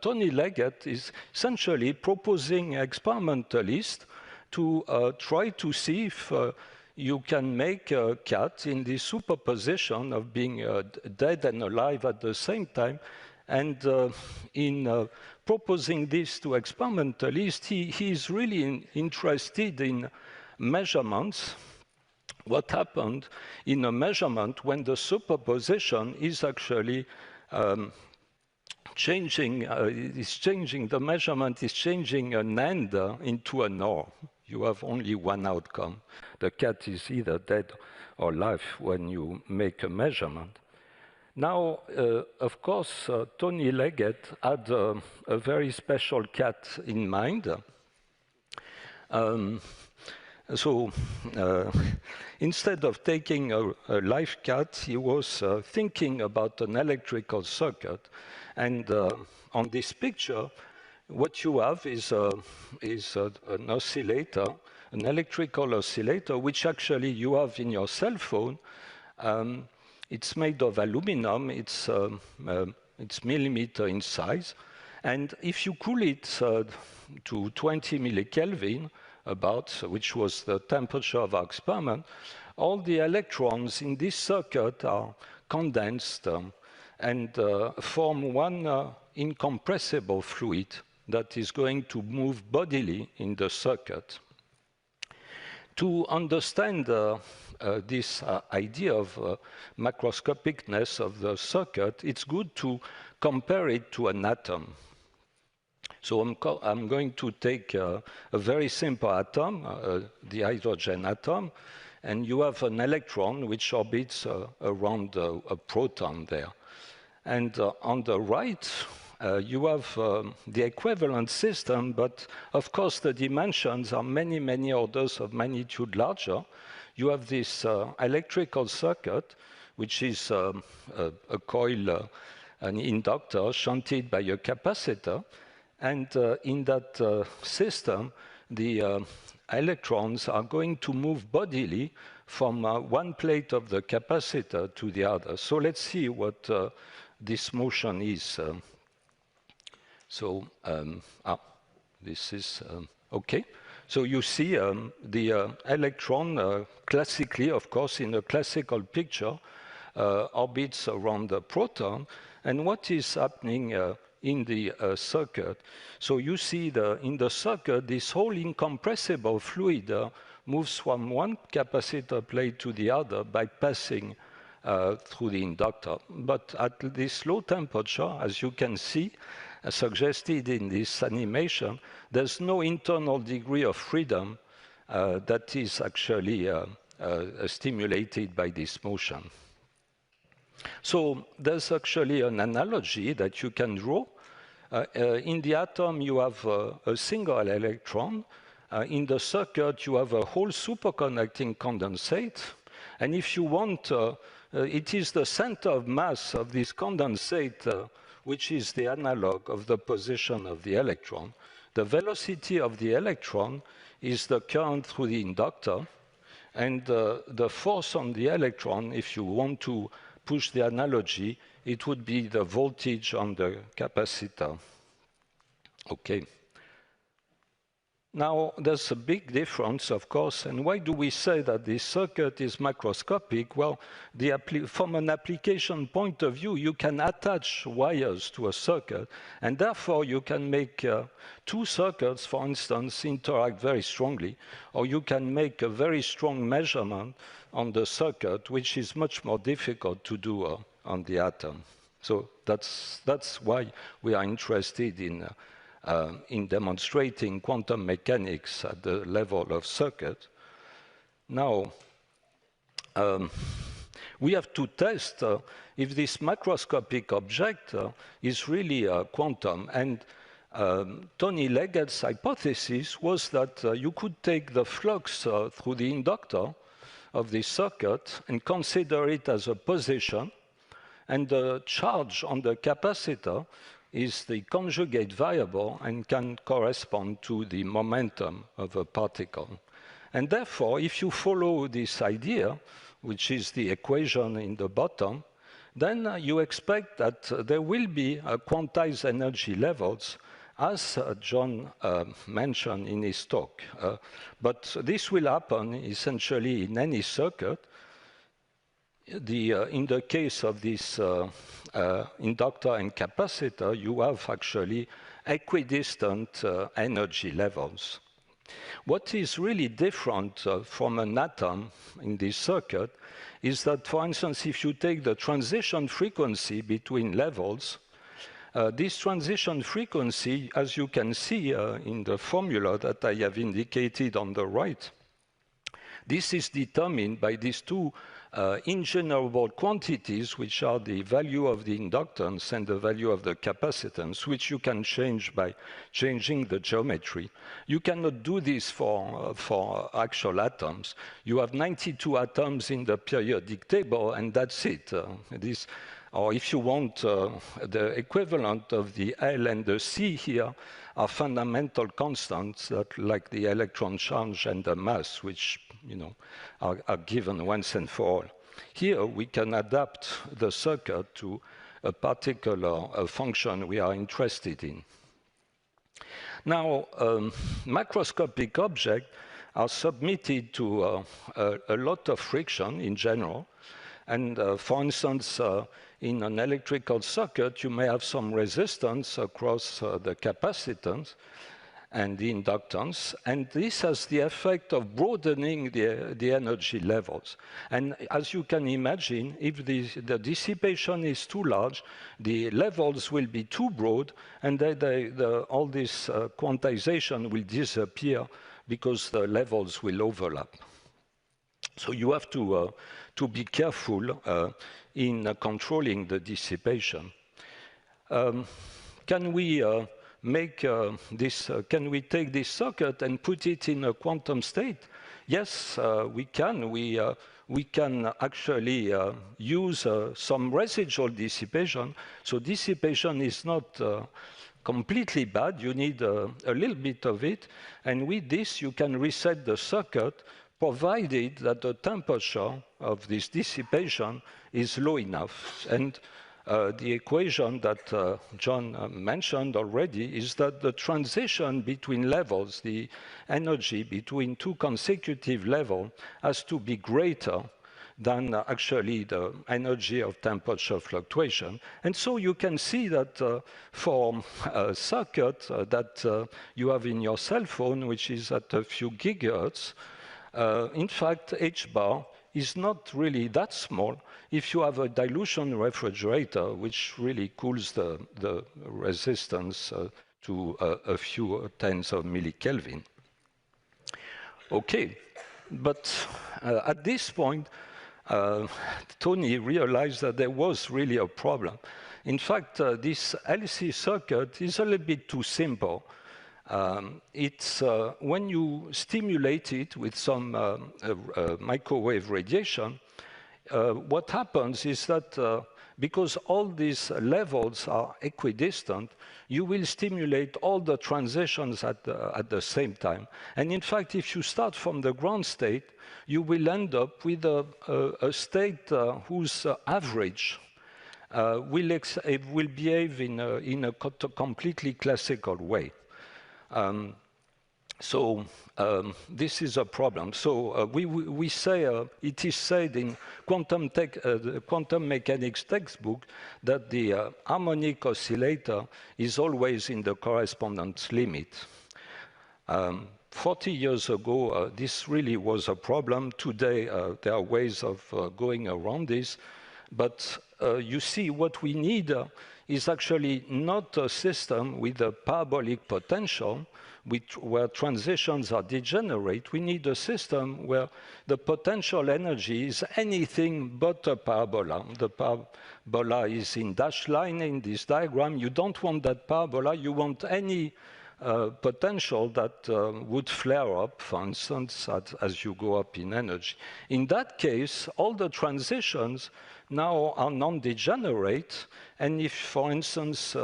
Tony Leggett is essentially proposing experimentalists to try to see if you can make a cat in the superposition of being dead and alive at the same time. And in proposing this to experimentalists, he is really interested in measurements. What happened in a measurement when the superposition is actually changing, the measurement is changing an end into an or. You have only one outcome. The cat is either dead or alive when you make a measurement. Now, of course, Tony Leggett had a very special cat in mind. Instead of taking a live cat, he was thinking about an electrical circuit. And on this picture, what you have is an oscillator, an electrical oscillator, which actually you have in your cell phone. It's made of aluminum. It's millimeter in size. And if you cool it to 20 millikelvin, which was the temperature of our experiment, all the electrons in this circuit are condensed and form one incompressible fluid that is going to move bodily in the circuit. To understand this idea of macroscopicness of the circuit, it's good to compare it to an atom. So I'm going to take a very simple atom, the hydrogen atom, and you have an electron which orbits around a proton there. And on the right, you have the equivalent system, but of course the dimensions are many, many orders of magnitude larger. You have this electrical circuit, which is a coil, an inductor shunted by a capacitor. And in that system, the electrons are going to move bodily from one plate of the capacitor to the other. So let's see what this motion is. This is OK. So you see the electron classically, of course, in a classical picture, orbits around the proton. And what is happening in the circuit? So you see in the circuit, this whole incompressible fluid moves from one capacitor plate to the other by passing through the inductor. But at this low temperature, as you can see, suggested in this animation, there's no internal degree of freedom that is actually stimulated by this motion. So there's actually an analogy that you can draw. In the atom, you have a single electron. In the circuit, you have a whole superconducting condensate. And if you want, it is the center of mass of this condensate which is the analog of the position of the electron. The velocity of the electron is the current through the inductor. And the force on the electron, if you want to push the analogy, it would be the voltage on the capacitor. OK. Now, there's a big difference, of course. And why do we say that this circuit is macroscopic? Well, from an application point of view, you can attach wires to a circuit. And therefore, you can make two circuits, for instance, interact very strongly. Or you can make a very strong measurement on the circuit, which is much more difficult to do on the atom. So that's why we are interested in demonstrating quantum mechanics at the level of circuit. Now, We have to test if this macroscopic object is really quantum. And Tony Leggett's hypothesis was that you could take the flux through the inductor of this circuit and consider it as a position, and the charge on the capacitor is the conjugate variable and can correspond to the momentum of a particle. And therefore, if you follow this idea, which is the equation in the bottom, then you expect that there will be quantized energy levels, as John mentioned in his talk. But this will happen essentially in any circuit. In the case of this inductor and capacitor, you have actually equidistant energy levels. What is really different from an atom in this circuit is that, for instance, if you take the transition frequency between levels, this transition frequency, as you can see in the formula that I have indicated on the right, this is determined by these two ingenerable quantities, which are the value of the inductance and the value of the capacitance, which you can change by changing the geometry. You cannot do this for actual atoms. You have 92 atoms in the periodic table, and that's it. Or if you want the equivalent of the L and the C here are fundamental constants that, like the electron charge and the mass, which are given once and for all. Here we can adapt the circuit to a particular function we are interested in. Now, macroscopic objects are submitted to a lot of friction in general. And for instance, in an electrical circuit, you may have some resistance across the capacitance and the inductance, and this has the effect of broadening the energy levels. And as you can imagine, if the dissipation is too large, the levels will be too broad, and all this quantization will disappear because the levels will overlap. So you have to be careful in controlling the dissipation. Can we can we take this circuit and put it in a quantum state? Yes, we can. We can actually use some residual dissipation. So dissipation is not completely bad. You need a little bit of it. And with this, you can reset the circuit, provided that the temperature of this dissipation is low enough. And the equation that John mentioned already is that the transition between levels, the energy between two consecutive levels, has to be greater than actually the energy of temperature fluctuation. And so you can see that for a circuit that you have in your cell phone, which is at a few gigahertz, in fact, h bar is not really that small if you have a dilution refrigerator, which really cools the resistance to a few tens of millikelvin. Okay, but at this point, Tony realized that there was really a problem. In fact, this LC circuit is a little bit too simple. It's when you stimulate it with some microwave radiation, what happens is that because all these levels are equidistant, you will stimulate all the transitions at the same time. And in fact, if you start from the ground state, you will end up with a state whose average will behave in a completely classical way. This is a problem. So we say, it is said in quantum mechanics textbook that the harmonic oscillator is always in the correspondence limit. 40 years ago, this really was a problem. Today, there are ways of going around this. But you see, what we need is actually not a system with a parabolic potential, where transitions are degenerate. We need a system where the potential energy is anything but a parabola. The parabola is in dashed line in this diagram. You don't want that parabola. You want any potential that would flare up, for instance, as you go up in energy. In that case, all the transitions now are non-degenerate, and if, for instance,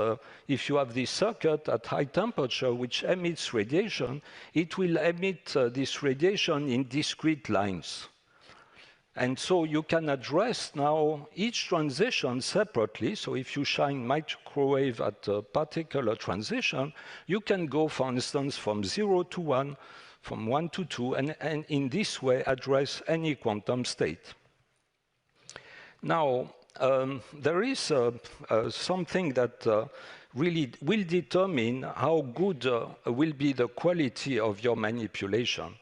if you have this circuit at high temperature which emits radiation, it will emit this radiation in discrete lines. And so you can address now each transition separately. So if you shine microwave at a particular transition, you can go, for instance, from 0 to 1, from 1 to 2, and in this way address any quantum state. Now, there is something that really will determine how good will be the quality of your manipulation.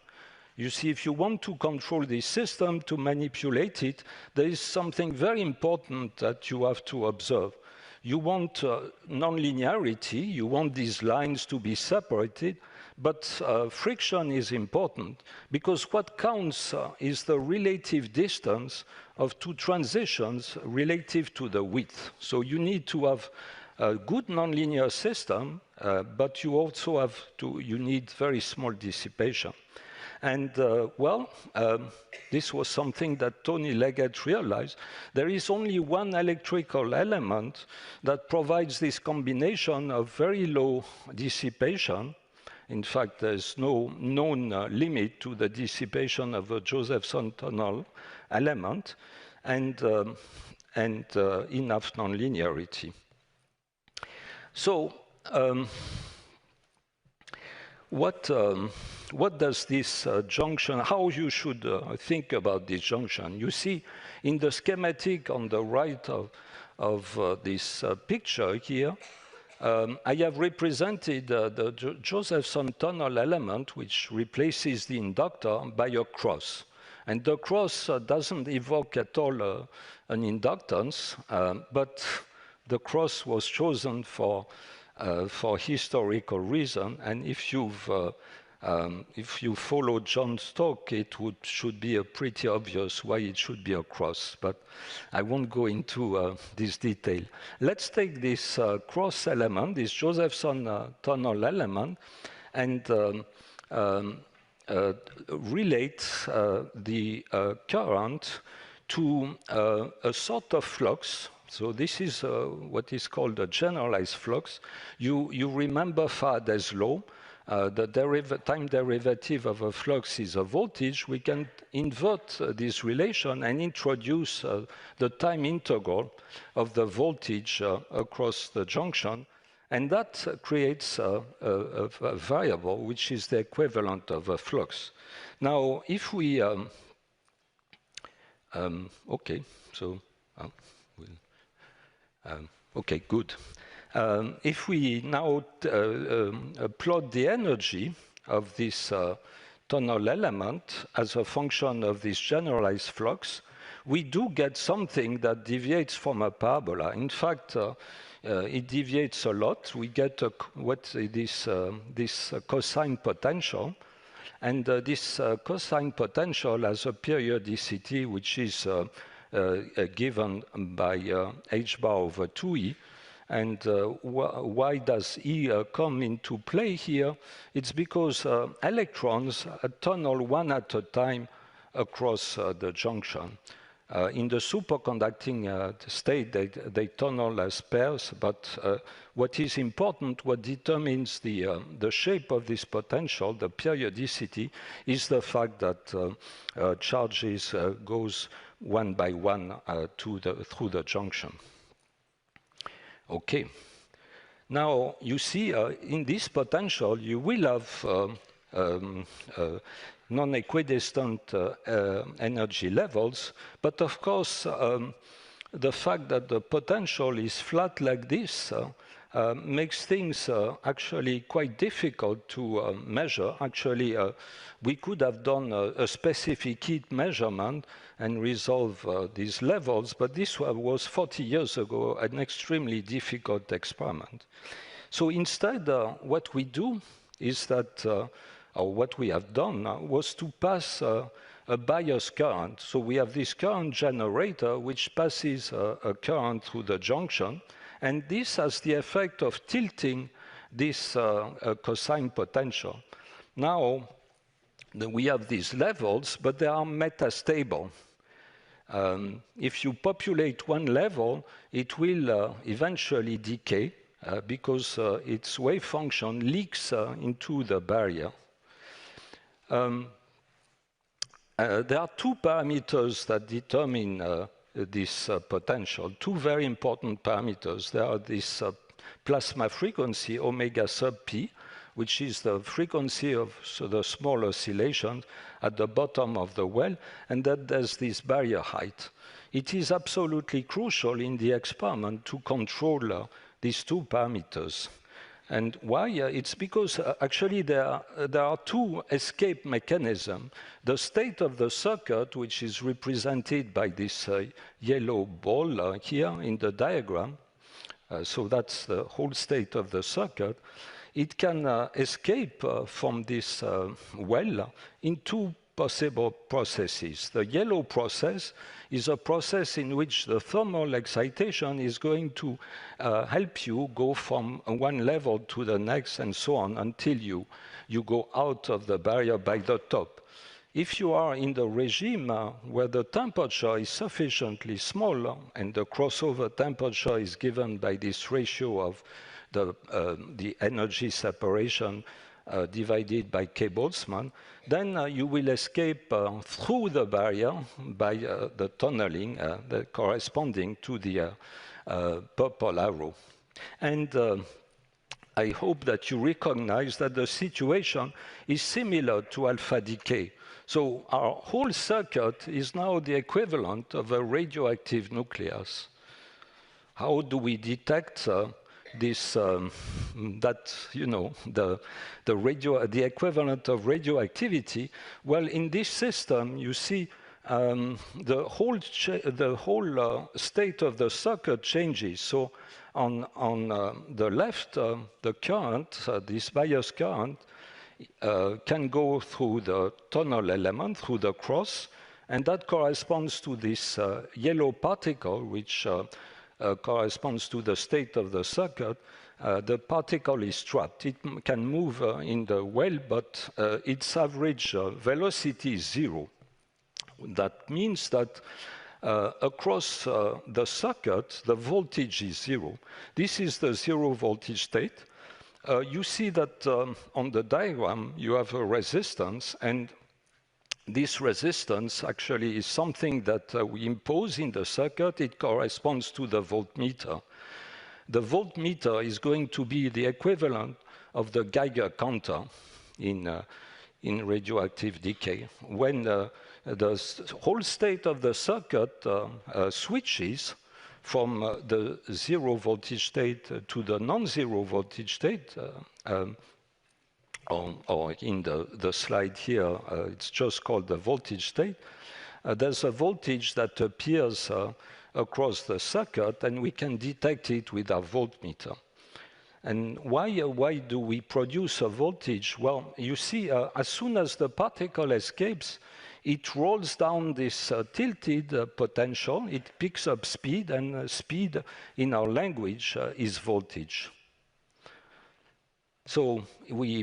You see, if you want to control this system, to manipulate it, there is something very important that you have to observe. You want nonlinearity, you want these lines to be separated, but friction is important, because what counts is the relative distance of two transitions relative to the width. So you need to have a good nonlinear system, but you also have you need very small dissipation. And this was something that Tony Leggett realized. There is only one electrical element that provides this combination of very low dissipation. In fact, there's no known limit to the dissipation of a Josephson tunnel element, and enough nonlinearity. So what does this junction, how you should think about this junction? You see in the schematic on the right of this picture here, I have represented the Josephson tunnel element, which replaces the inductor, by a cross. And the cross doesn't evoke at all an inductance, but the cross was chosen for historical reason. And if you follow John's talk, it should be pretty obvious why it should be a cross, but I won't go into this detail. Let's take this cross element, this Josephson tunnel element, and relate the current to a sort of flux. So this is what is called a generalized flux. You remember Faraday's law. The time derivative of a flux is a voltage. We can invert this relation and introduce the time integral of the voltage across the junction. And that creates a variable which is the equivalent of a flux. Now, if we, okay, so, okay, good. If we now plot the energy of this tunnel element as a function of this generalized flux, we do get something that deviates from a parabola. In fact, it deviates a lot. We get this cosine potential. And this cosine potential has a periodicity which is given by h bar over 2e. And why does E come into play here? It's because electrons tunnel one at a time across the junction. In the superconducting state, they tunnel as pairs, but what is important, what determines the shape of this potential, the periodicity, is the fact that charges goes one by one through the junction. Okay. Now, you see, in this potential, you will have non-equidistant energy levels, but of course, the fact that the potential is flat like this makes things actually quite difficult to measure. Actually, we could have done a specific heat measurement and resolve these levels, but this was 40 years ago, an extremely difficult experiment. So instead, what we do is that, or what we have done was to pass a bias current. So we have this current generator which passes a current through the junction, and this has the effect of tilting this cosine potential. Now, we have these levels, but they are metastable. If you populate one level, it will eventually decay because its wave function leaks into the barrier. There are two parameters that determine this potential, two very important parameters. There are this plasma frequency, omega sub p, which is the frequency of the small oscillations at the bottom of the well, and then there's this barrier height. It is absolutely crucial in the experiment to control these two parameters. And why? It's because actually there are two escape mechanisms. The state of the circuit, which is represented by this yellow ball here in the diagram, so that's the whole state of the circuit, it can escape from this well in two possible processes. The yellow process is a process in which the thermal excitation is going to help you go from one level to the next and so on until you go out of the barrier by the top. If you are in the regime where the temperature is sufficiently small and the crossover temperature is given by this ratio of the energy separation divided by K Boltzmann, then you will escape through the barrier by the tunneling corresponding to the purple arrow. And I hope that you recognize that the situation is similar to alpha decay. So our whole circuit is now the equivalent of a radioactive nucleus. How do we detect this, that, you know, the equivalent of radioactivity? Well, in this system, you see the whole state of the circuit changes. So on the left, the current, this bias current, can go through the tunnel element, through the cross, and that corresponds to this yellow particle, which corresponds to the state of the circuit. The particle is trapped. It can move in the well, but its average velocity is 0. That means that across the circuit, the voltage is 0. This is the 0 voltage state. You see that on the diagram, you have a resistance, and this resistance actually is something that we impose in the circuit. It corresponds to the voltmeter. The voltmeter is going to be the equivalent of the Geiger counter in radioactive decay. When the whole state of the circuit switches from the 0 voltage state to the non-zero voltage state, or in the slide here, it's just called the voltage state. There's a voltage that appears across the circuit, and we can detect it with our voltmeter. And why do we produce a voltage? Well, you see, as soon as the particle escapes, it rolls down this tilted potential. It picks up speed, and speed in our language is voltage. So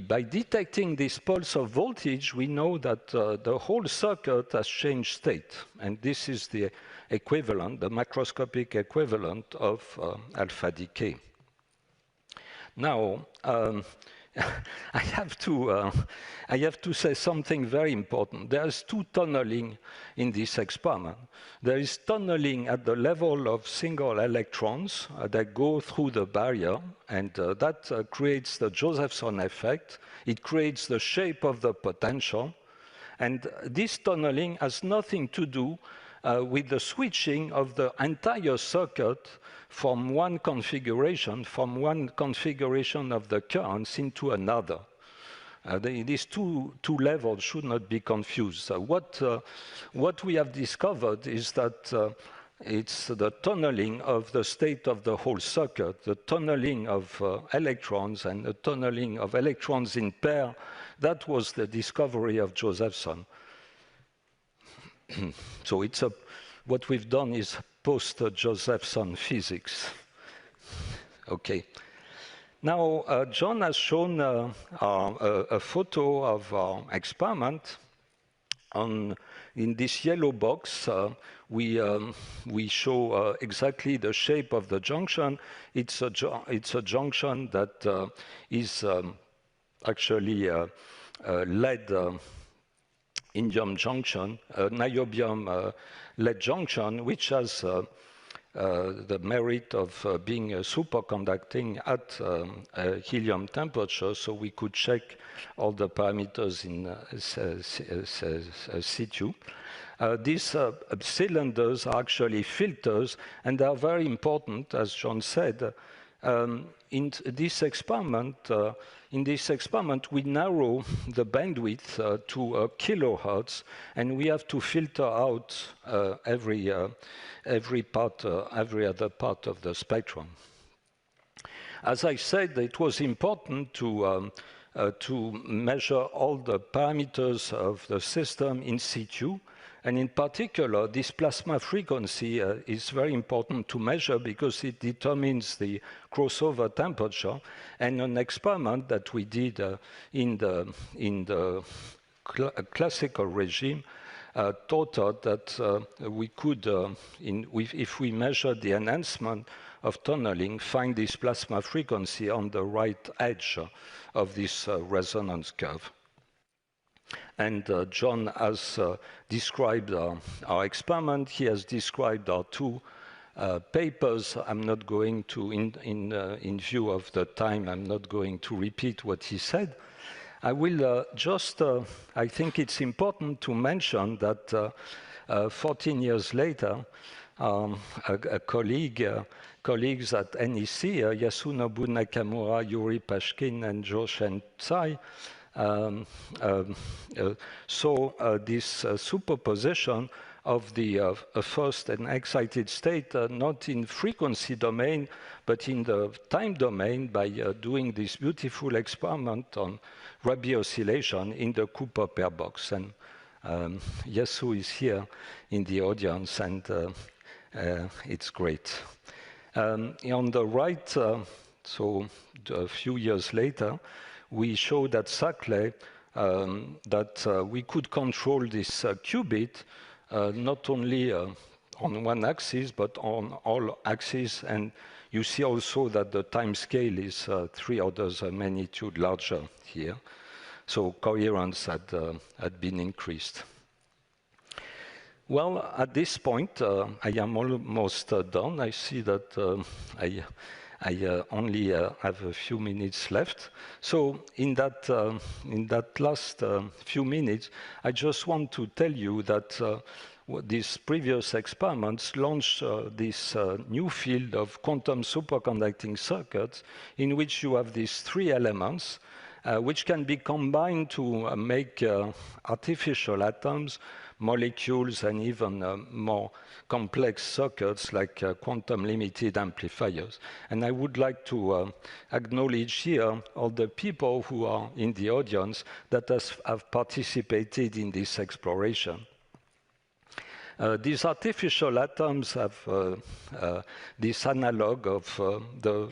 by detecting this pulse of voltage, we know that the whole circuit has changed state. And this is the equivalent, the macroscopic equivalent of alpha decay. Now, I have to say something very important. There is two tunneling in this experiment. There is tunneling at the level of single electrons that go through the barrier, and that creates the Josephson effect. It creates the shape of the potential. And this tunneling has nothing to do with the switching of the entire circuit from one configuration of the currents into another. These two levels should not be confused. So what we have discovered is that it's the tunneling of the state of the whole circuit, the tunneling of electrons and the tunneling of electrons in pair. That was the discovery of Josephson. So what we've done is post-Josephson physics. Okay. Now, John has shown a photo of our experiment. In this yellow box, we show exactly the shape of the junction. It's a junction that is actually lead indium junction, niobium lead junction, which has the merit of being superconducting at helium temperature, so we could check all the parameters in situ. These cylinders are actually filters, and they are very important, as John said. In this experiment, we narrow the bandwidth to kilohertz, and we have to filter out every other part of the spectrum. As I said, it was important to measure all the parameters of the system in situ. And in particular, this plasma frequency is very important to measure because it determines the crossover temperature. And an experiment that we did in the classical regime taught us that we could, if we measured the enhancement of tunneling, find this plasma frequency on the right edge of this resonance curve. And John has described our experiment. He has described our two papers. I'm not going to, in view of the time, I'm not going to repeat what he said. I will I think it's important to mention that 14 years later, colleagues at NEC, Yasunobu Nakamura, Yuri Pashkin, and Zhou Shen Tsai, saw this superposition of the first and excited state, not in frequency domain, but in the time domain by doing this beautiful experiment on Rabi oscillation in the Cooper pair box. And Yasu is here in the audience, and it's great. On the right, so a few years later, we showed at Saclay that we could control this qubit not only on one axis, but on all axes. And you see also that the time scale is 3 orders of magnitude larger here. So coherence had been increased. Well, at this point, I am almost done. I see that I only have a few minutes left. So in that last few minutes, I just want to tell you that these previous experiments launched this new field of quantum superconducting circuits in which you have these 3 elements which can be combined to make artificial atoms, molecules, and even more complex circuits like quantum limited amplifiers. And I would like to acknowledge here all the people who are in the audience that have participated in this exploration. These artificial atoms have this analog of the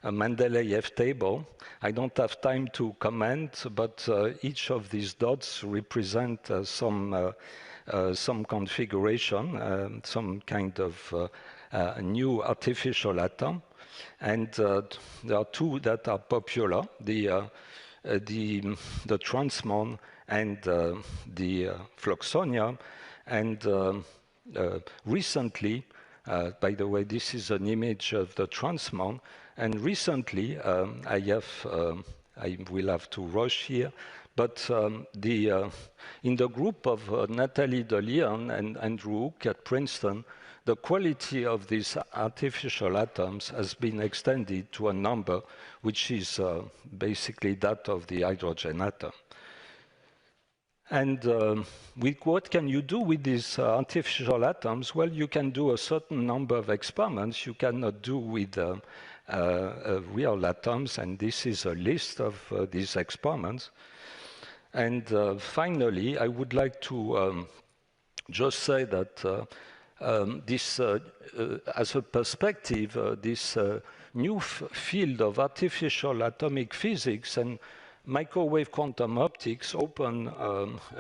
Mendeleev table. I don't have time to comment, but each of these dots represent some configuration, some kind of new artificial atom. And there are 2 that are popular, the transmon and the fluxonium. And recently, by the way, this is an image of the transmon. And recently, I will have to rush here But in the group of Nathalie de Leon and Andrew Hook at Princeton, the quality of these artificial atoms has been extended to a number which is basically that of the hydrogen atom. And what can you do with these artificial atoms? Well, you can do a certain number of experiments you cannot do with real atoms, and this is a list of these experiments. And finally, I would like to just say that this, as a perspective, this new field of artificial atomic physics and microwave quantum optics open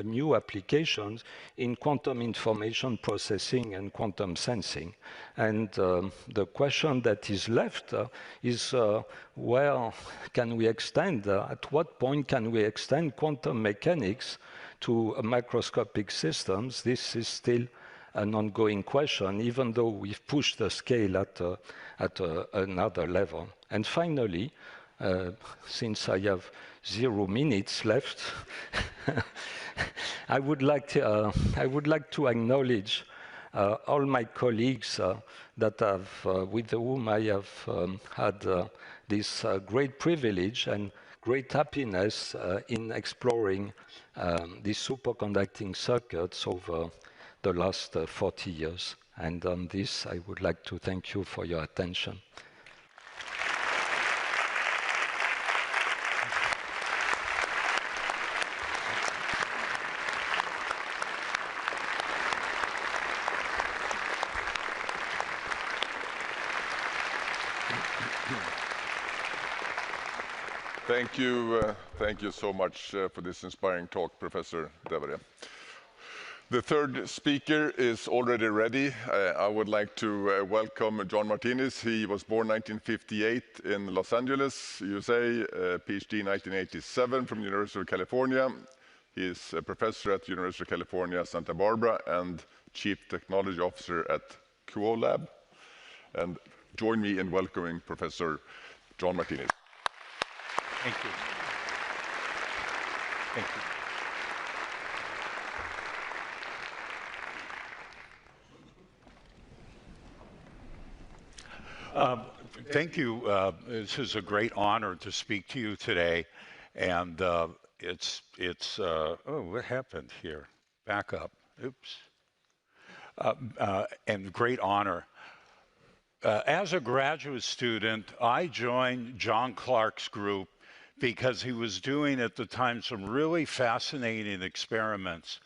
new applications in quantum information processing and quantum sensing. And the question that is left is where can we extend, at what point can we extend quantum mechanics to macroscopic systems? This is still an ongoing question, even though we've pushed the scale at another level. And finally, since I have 0 minutes left, I would like to acknowledge all my colleagues with whom I have had this great privilege and great happiness in exploring these superconducting circuits over the last 40 years. And on this, I would like to thank you for your attention. Thank you so much for this inspiring talk, Professor Devoret. The third speaker is already ready. I would like to welcome John Martinis. He was born 1958 in Los Angeles, USA, PhD 1987 from University of California. He is a professor at University of California, Santa Barbara, and Chief Technology Officer at QO And join me in welcoming Professor John Martinis. Thank you. Thank you. Thank you. This is a great honor to speak to you today. And oh, what happened here? Back up. Oops. And great honor. As a graduate student, I joined John Clarke's group because he was doing at the time some really fascinating experiments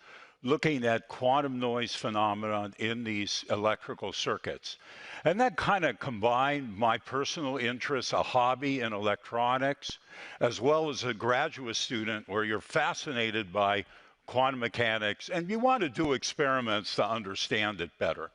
looking at quantum noise phenomenon in these electrical circuits. And that kind of combined my personal interest, a hobby in electronics, as well as a graduate student where you're fascinated by quantum mechanics and you want to do experiments to understand it better.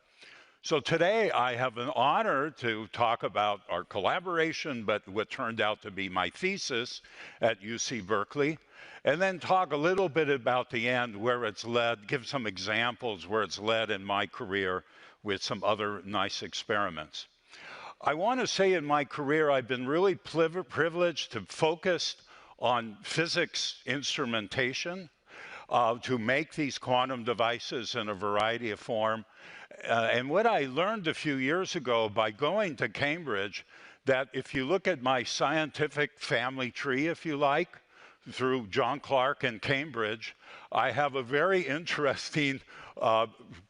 So today I have an honor to talk about our collaboration, but what turned out to be my thesis at UC Berkeley, and then talk a little bit about the end, where it's led, give some examples where it's led in my career with some other nice experiments. I want to say in my career, I've been really privileged to focus on physics instrumentation to make these quantum devices in a variety of form. And what I learned a few years ago by going to Cambridge, that if you look at my scientific family tree, if you like, through John Clarke and Cambridge, I have a very interesting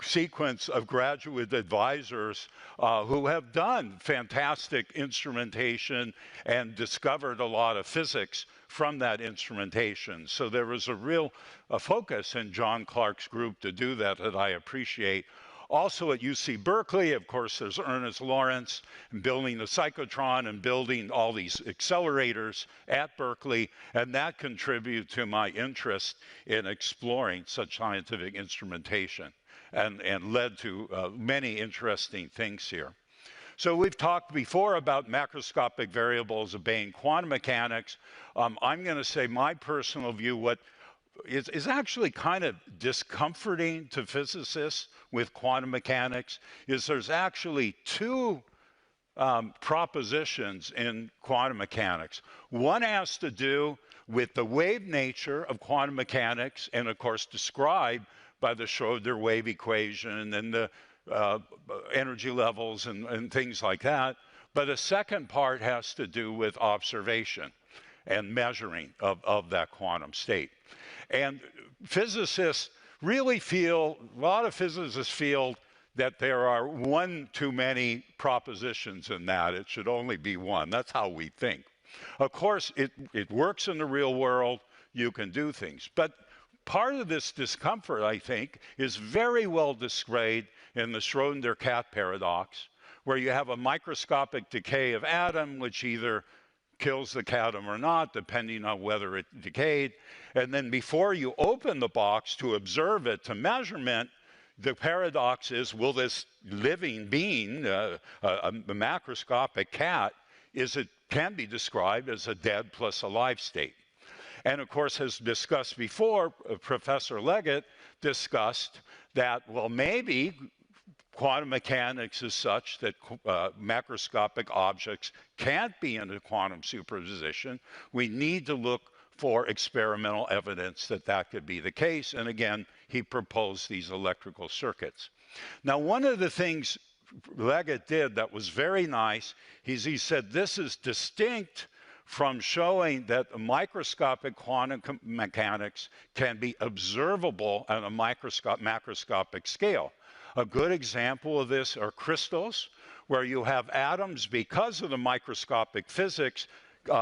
sequence of graduate advisors who have done fantastic instrumentation and discovered a lot of physics from that instrumentation. So there was a real focus in John Clarke's group to do that I appreciate. Also at UC Berkeley, of course, there's Ernest Lawrence building the cyclotron and building all these accelerators at Berkeley, and that contributed to my interest in exploring such scientific instrumentation and led to many interesting things here. So we've talked before about macroscopic variables obeying quantum mechanics. I'm going to say my personal view, what is actually kind of discomforting to physicists with quantum mechanics is there's actually two propositions in quantum mechanics. One has to do with the wave nature of quantum mechanics and, of course, described by the Schrödinger wave equation and the energy levels and things like that. But a second part has to do with observation and measuring of that quantum state. And physicists really feel, a lot of physicists feel that there are one too many propositions in that. It should only be one. That's how we think. Of course, it works in the real world. You can do things. But part of this discomfort, I think, is very well described in the Schrödinger cat paradox, where you have a microscopic decay of atom, which either kills the atom or not, depending on whether it decayed. And then before you open the box to observe it to measurement, the paradox is, will this living being, a macroscopic cat, can be described as a dead plus alive state? And of course, as discussed before, Professor Leggett discussed that, well, maybe quantum mechanics is such that macroscopic objects can't be in a quantum superposition. We need to look for experimental evidence that that could be the case. And again, he proposed these electrical circuits. Now, one of the things Leggett did that was very nice is he said this is distinct from showing that microscopic quantum mechanics can be observable at a macroscopic scale. A good example of this are crystals, where you have atoms, because of the microscopic physics,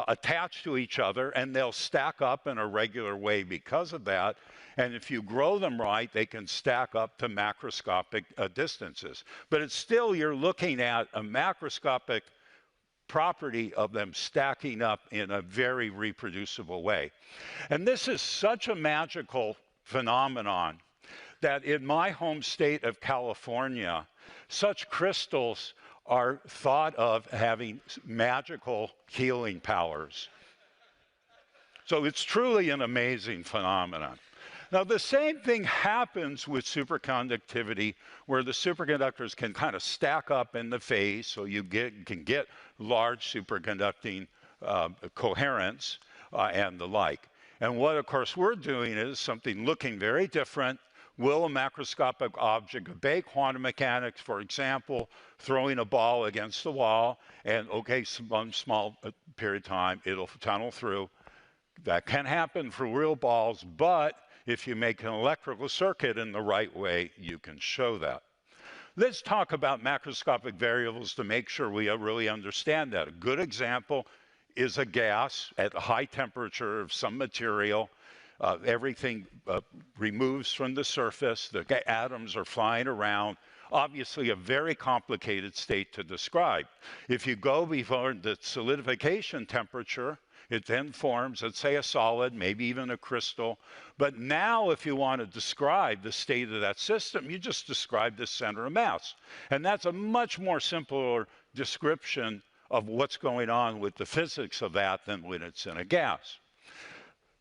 attached to each other, and they'll stack up in a regular way because of that. And if you grow them right, they can stack up to macroscopic distances. But it's still, you're looking at a macroscopic property of them stacking up in a very reproducible way. And this is such a magical phenomenon that in my home state of California, such crystals are thought of having magical healing powers. So it's truly an amazing phenomenon. Now, the same thing happens with superconductivity, where the superconductors can kind of stack up in the phase, so you can get large superconducting coherence and the like. And what, of course, we're doing is something looking very different. Will a macroscopic object obey quantum mechanics? For example, throwing a ball against the wall, and okay, one small period of time, it'll tunnel through. That can happen for real balls, but if you make an electrical circuit in the right way, you can show that. Let's talk about macroscopic variables to make sure we really understand that. A good example is a gas at a high temperature of some material. Everything removes from the surface. The atoms are flying around. Obviously, a very complicated state to describe. If you go before the solidification temperature, it then forms, let's say, a solid, maybe even a crystal. But now, if you want to describe the state of that system, you just describe the center of mass. And that's a much more simpler description of what's going on with the physics of that than when it's in a gas.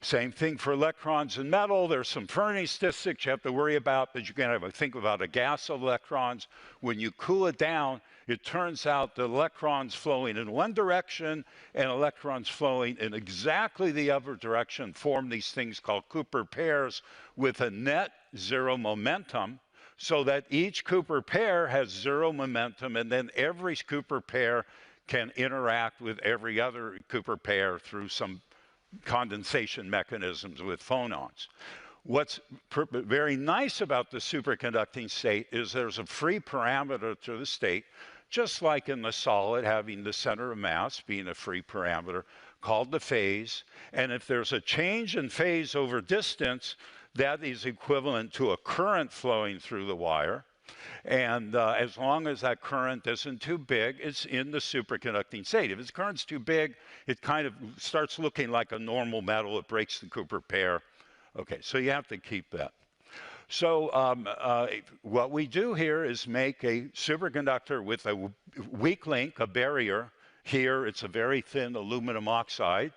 Same thing for electrons in metal. There's some Fermi statistics you have to worry about, but you can have a think about a gas of electrons. When you cool it down, it turns out that electrons flowing in one direction and electrons flowing in exactly the other direction form these things called Cooper pairs with a net zero momentum, so that each Cooper pair has zero momentum, and then every Cooper pair can interact with every other Cooper pair through some condensation mechanisms with phonons. What's very nice about the superconducting state is there's a free parameter to the state, just like in the solid, having the center of mass being a free parameter called the phase. And if there's a change in phase over distance, that is equivalent to a current flowing through the wire. And as long as that current isn't too big, it's in the superconducting state. If its current's too big, it kind of starts looking like a normal metal. It breaks the Cooper pair. Okay, so you have to keep that. So what we do here is make a superconductor with a weak link, a barrier. Here, it's a very thin aluminum oxide.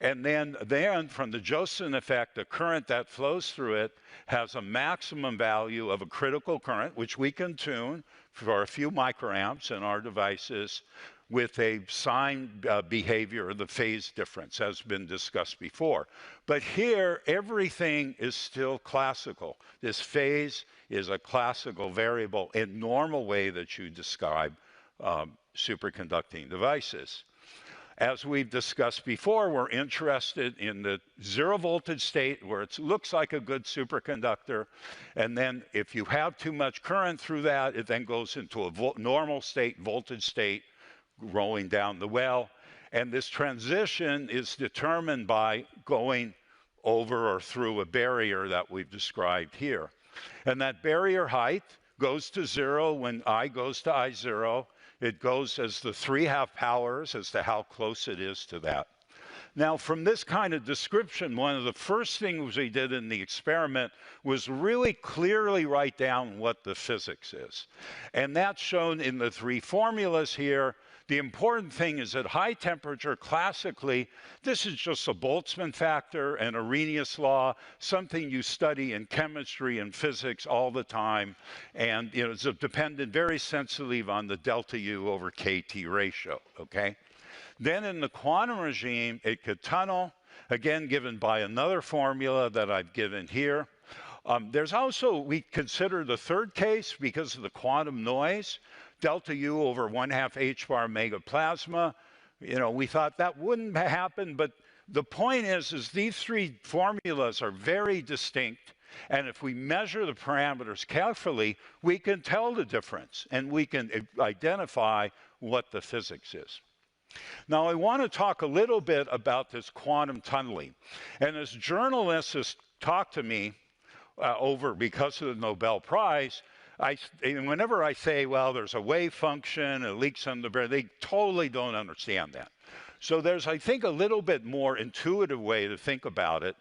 And then from the Josephson effect, the current that flows through it has a maximum value of a critical current, which we can tune for a few microamps in our devices, with a sign behavior, the phase difference, has been discussed before. But here, everything is still classical. This phase is a classical variable in normal way that you describe superconducting devices. As we've discussed before, we're interested in the zero voltage state where it looks like a good superconductor. And then if you have too much current through that, it then goes into a normal state, voltage state, rolling down the well. And this transition is determined by going over or through a barrier that we've described here. And that barrier height goes to 0 when I goes to I0. It goes as the 3½ powers as to how close it is to that. Now, from this kind of description, one of the first things we did in the experiment was really clearly write down what the physics is. And that's shown in the 3 formulas here. The important thing is at high temperature, classically, this is just a Boltzmann factor and Arrhenius law, something you study in chemistry and physics all the time. And it's dependent very sensitively on the delta U over KT ratio, okay? Then in the quantum regime, it could tunnel, again, given by another formula that I've given here. There's also, we consider the third case because of the quantum noise, delta U over 1/2 h bar megaplasma. We thought that wouldn't happen, but the point is these 3 formulas are very distinct. And if we measure the parameters carefully, we can tell the difference and we can identify what the physics is. Now, I want to talk a little bit about this quantum tunneling. And as journalists talk to me because of the Nobel Prize, whenever I say, well, there's a wave function, it leaks on the barrier, they totally don't understand that. So there's, I think, a little bit more intuitive way to think about it.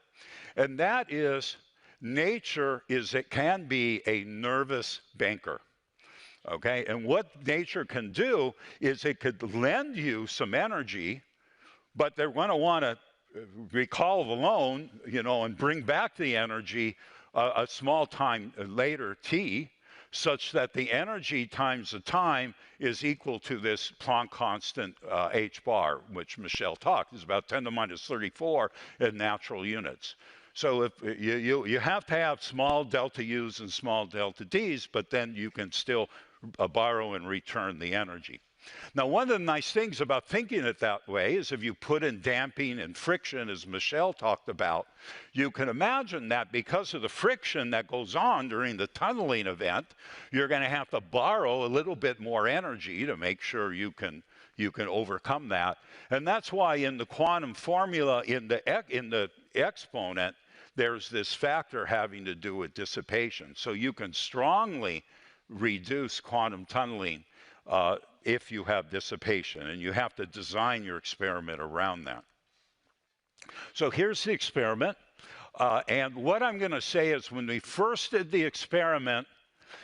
And that is nature it can be a nervous banker. Okay, and what nature can do is it could lend you some energy, but they're going to want to recall the loan, and bring back the energy a small time later, t, such that the energy times the time is equal to this Planck constant h bar, which Michel talked, is about 10 to the minus 34 in natural units. So if you have to have small delta U's and small delta D's, but then you can still borrow and return the energy. Now, one of the nice things about thinking it that way is if you put in damping and friction, as Michel talked about, you can imagine that because of the friction that goes on during the tunneling event, you're going to have to borrow a little bit more energy to make sure you can overcome that. And that's why in the quantum formula, in the exponent, there's this factor having to do with dissipation. So you can strongly reduce quantum tunneling if you have dissipation, and you have to design your experiment around that. So here's the experiment, and what I'm going to say is when we first did the experiment,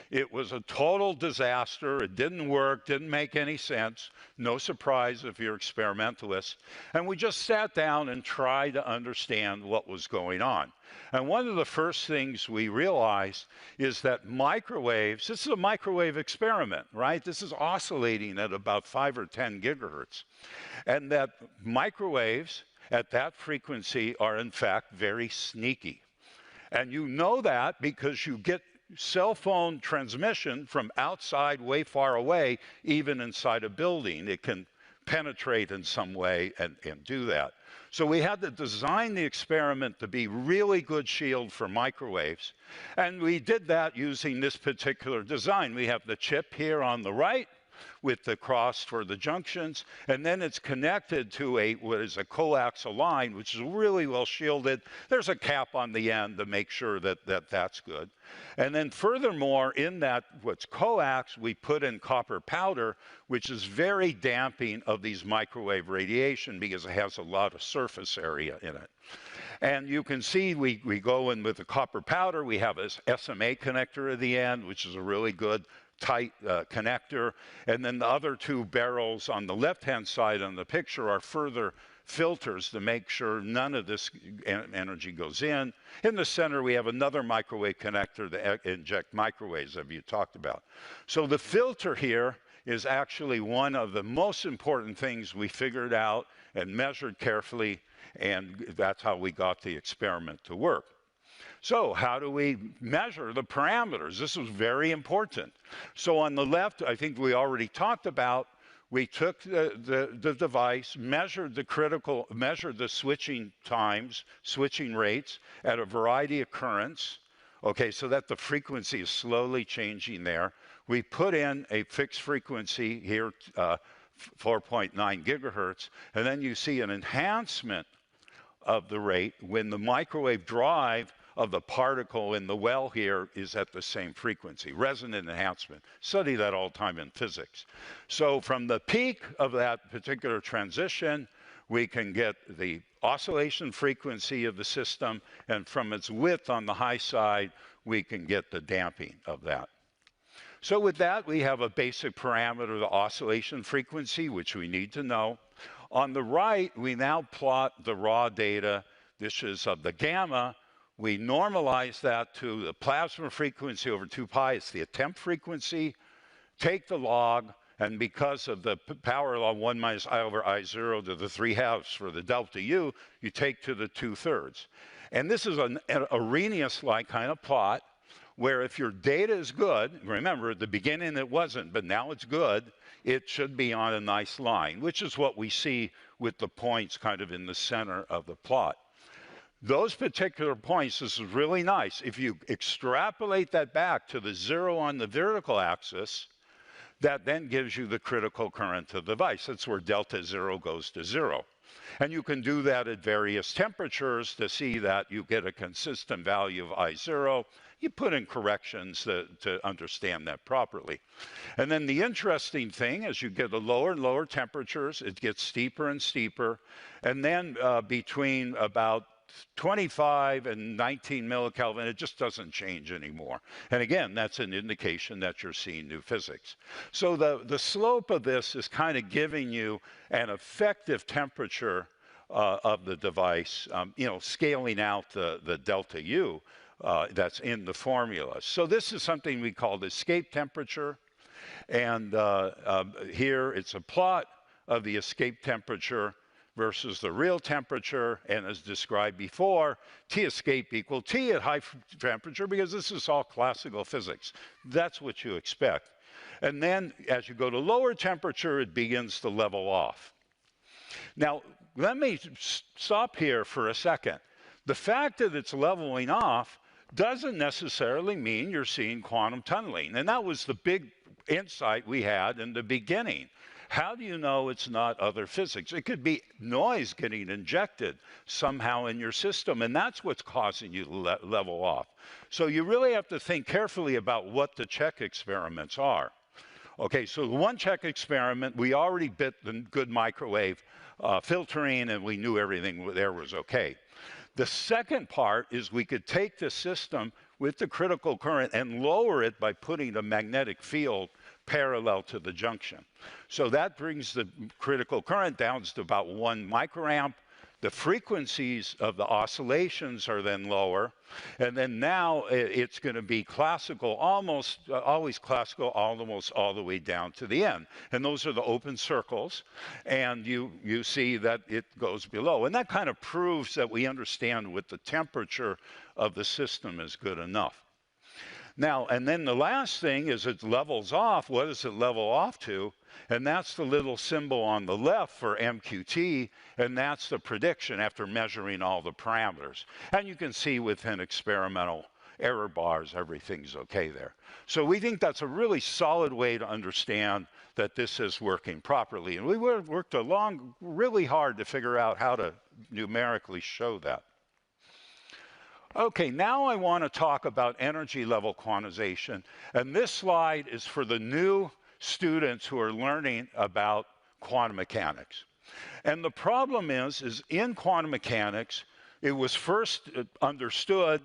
it was a total disaster. It didn't work, didn't make any sense. No surprise if you're experimentalists. And we just sat down and tried to understand what was going on. And one of the first things we realized is that microwaves, this is a microwave experiment, right? This is oscillating at about 5 or 10 gigahertz. And that microwaves at that frequency are in fact very sneaky. And you know that because you get cell phone transmission from outside way far away, even inside a building. It can penetrate in some way and do that. So we had to design the experiment to be really good shield for microwaves. And we did that using this particular design. We have the chip here on the right with the cross for the junctions, and then it's connected to what is a coaxial line, which is really well shielded. There's a cap on the end to make sure that that's good. And then furthermore, in that what's coax, we put in copper powder, which is very damping of these microwave radiation because it has a lot of surface area in it. And you can see we go in with the copper powder. We have this SMA connector at the end, which is a really good tight connector. And then the other 2 barrels on the left-hand side on the picture are further filters to make sure none of this energy goes in. In the center, we have another microwave connector to inject microwaves that you talked about. So the filter here is actually one of the most important things we figured out and measured carefully, and that's how we got the experiment to work. So how do we measure the parameters? This was very important. So on the left, I think we already talked about, we took the device, measured the switching times, switching rates at a variety of currents, okay, so that the frequency is slowly changing there. We put in a fixed frequency here, 4.9 gigahertz, and then you see an enhancement of the rate when the microwave drive of the particle in the well here is at the same frequency, resonant enhancement. Study that all the time in physics. So from the peak of that particular transition, we can get the oscillation frequency of the system, and from its width on the high side, we can get the damping of that. So with that, we have a basic parameter, the oscillation frequency, which we need to know. On the right, we now plot the raw data. This is of the gamma. We normalize that to the plasma frequency over 2 pi. It's the attempt frequency. Take the log, and because of the power law, 1 minus I over I0 to the 3/2 for the delta U, you take to the 2/3. And this is an Arrhenius-like kind of plot, where if your data is good, remember at the beginning it wasn't, but now it's good, it should be on a nice line, which is what we see with the points kind of in the center of the plot. Those particular points, this is really nice. If you extrapolate that back to the 0 on the vertical axis, that then gives you the critical current of the device. That's where delta 0 goes to 0. And you can do that at various temperatures to see that you get a consistent value of I0. You put in corrections to understand that properly. And then the interesting thing, as you get the lower and lower temperatures, it gets steeper and steeper. And then between about 25 and 19 millikelvin, it just doesn't change anymore. And again, that's an indication that you're seeing new physics. So the slope of this is kind of giving you an effective temperature of the device, scaling out the delta U that's in the formula. So this is something we call the escape temperature. And here it's a plot of the escape temperature versus the real temperature, and as described before, T escape equal T at high temperature, because this is all classical physics. That's what you expect. And then as you go to lower temperature, it begins to level off. Now, let me stop here for a second. The fact that it's leveling off doesn't necessarily mean you're seeing quantum tunneling, and that was the big insight we had in the beginning. How do you know it's not other physics? It could be noise getting injected somehow in your system, and that's what's causing you to level off. So you really have to think carefully about what the check experiments are. Okay, so the one check experiment, we already bit the good microwave filtering, and we knew everything there was okay. The second part is we could take the system with the critical current and lower it by putting a magnetic field parallel to the junction. So that brings the critical current down to about 1 microamp. The frequencies of the oscillations are then lower. And then now it's going to be classical, almost always classical, almost all the way down to the end. And those are the open circles. And you see that it goes below. And that kind of proves that we understand what the temperature of the system is good enough. Now, and then the last thing is it levels off. What does it level off to? And that's the little symbol on the left for MQT, and that's the prediction after measuring all the parameters. And you can see within experimental error bars, everything's okay there. So we think that's a really solid way to understand that this is working properly. And we worked along really hard to figure out how to numerically show that. Okay, now I want to talk about energy level quantization. And this slide is for the new students who are learning about quantum mechanics. And the problem is in quantum mechanics, it was first understood,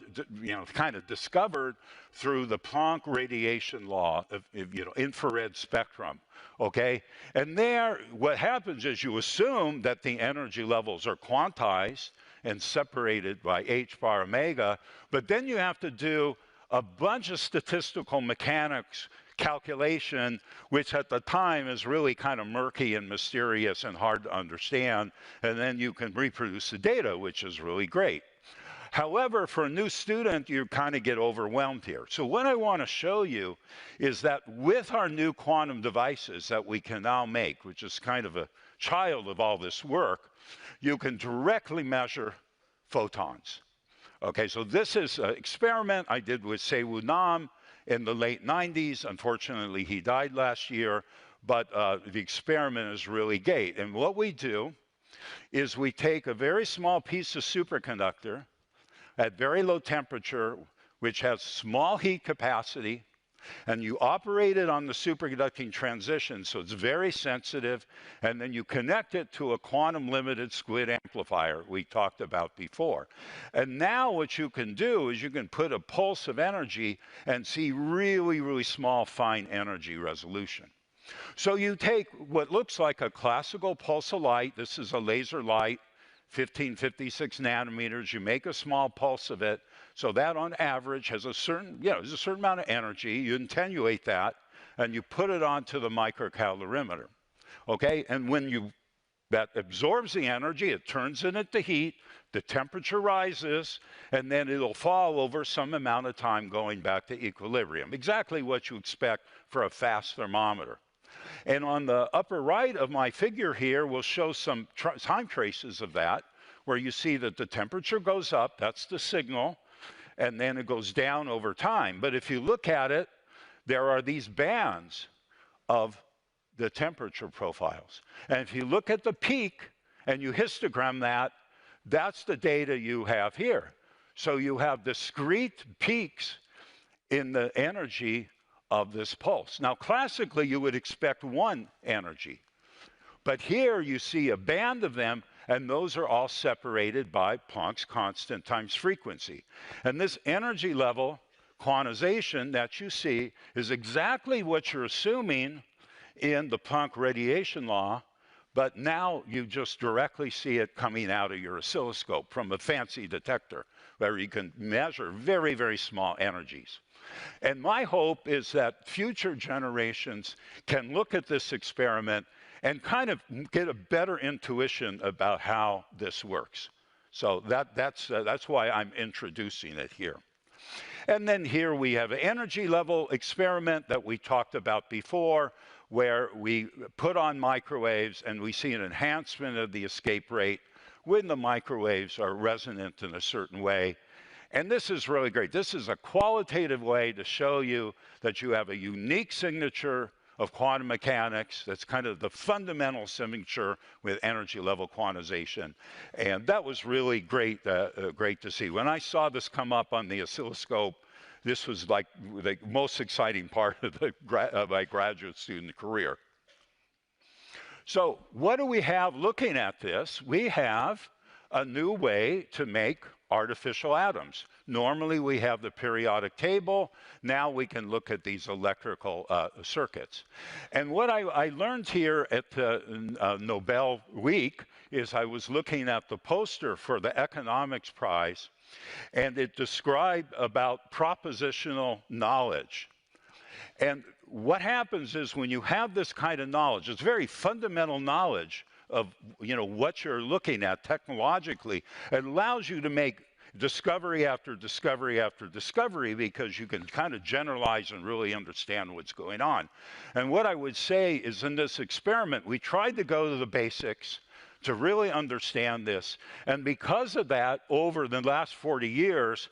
kind of discovered through the Planck radiation law of infrared spectrum, okay? And there, what happens is you assume that the energy levels are quantized and separated by h bar omega, but then you have to do a bunch of statistical mechanics calculation, which at the time is really kind of murky and mysterious and hard to understand, and then you can reproduce the data, which is really great. However, for a new student, you kind of get overwhelmed here. So what I want to show you is that with our new quantum devices that we can now make, which is kind of a child of all this work, you can directly measure photons. Okay, so this is an experiment I did with Sewu Nam in the late 90s. Unfortunately, he died last year, but the experiment is really great. And what we do is we take a very small piece of superconductor at very low temperature, which has small heat capacity, and you operate it on the superconducting transition, so it's very sensitive, and then you connect it to a quantum limited squid amplifier we talked about before. And now what you can do is you can put a pulse of energy and see really, really small, fine energy resolution. So you take what looks like a classical pulse of light, this is a laser light, 1556 nanometers, you make a small pulse of it, so that on average has a certain, there's a certain amount of energy, you attenuate that, and you put it onto the microcalorimeter, okay? And when that absorbs the energy, it turns it into heat, the temperature rises, and then it'll fall over some amount of time going back to equilibrium. Exactly what you expect for a fast thermometer. And on the upper right of my figure here, we'll show some time traces of that, where you see that the temperature goes up, that's the signal, and then it goes down over time. But if you look at it, there are these bands of the temperature profiles. And if you look at the peak and you histogram that, that's the data you have here. So you have discrete peaks in the energy of this pulse. Now, classically, you would expect one energy. But here you see a band of them, and those are all separated by Planck's constant times frequency. And this energy level quantization that you see is exactly what you're assuming in the Planck radiation law, but now you just directly see it coming out of your oscilloscope from a fancy detector where you can measure very, very small energies. And my hope is that future generations can look at this experiment and kind of get a better intuition about how this works. So that's why I'm introducing it here. And then here we have an energy level experiment that we talked about before, where we put on microwaves and we see an enhancement of the escape rate when the microwaves are resonant in a certain way. And this is really great. This is a qualitative way to show you that you have a unique signature of quantum mechanics that's kind of the fundamental signature with energy level quantization. And that was really great, great to see. When I saw this come up on the oscilloscope, this was like the most exciting part of my graduate student career. So what do we have looking at this? We have a new way to make artificial atoms. Normally we have the periodic table. Now we can look at these electrical circuits. And what I learned here at the Nobel Week is I was looking at the poster for the Economics Prize, and it described about propositional knowledge. And what happens is when you have this kind of knowledge, it's very fundamental knowledge of what you're looking at technologically, it allows you to make discovery after discovery after discovery because you can kind of generalize and really understand what's going on. And what I would say is in this experiment, we tried to go to the basics to really understand this. And because of that, over the last 40 years,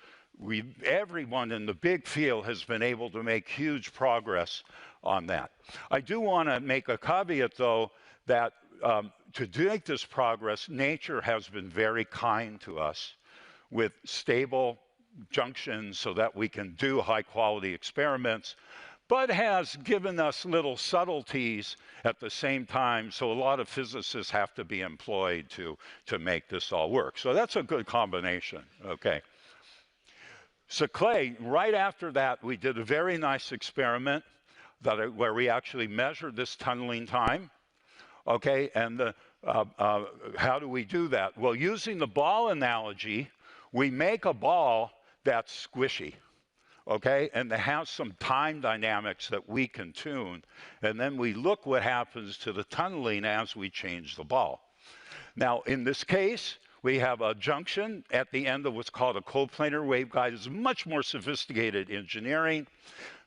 everyone in the big field has been able to make huge progress on that. I do want to make a caveat, though, that to make this progress, nature has been very kind to us with stable junctions so that we can do high-quality experiments, but has given us little subtleties at the same time, so a lot of physicists have to be employed to make this all work. So that's a good combination, okay. So Clay, right after that, we did a very nice experiment where we actually measured this tunneling time. Okay, and how do we do that? Well, using the ball analogy, we make a ball that's squishy. okay? And it has some time dynamics that we can tune. And then we look what happens to the tunneling as we change the ball. Now, in this case, we have a junction at the end of what's called a coplanar waveguide. It's much more sophisticated engineering.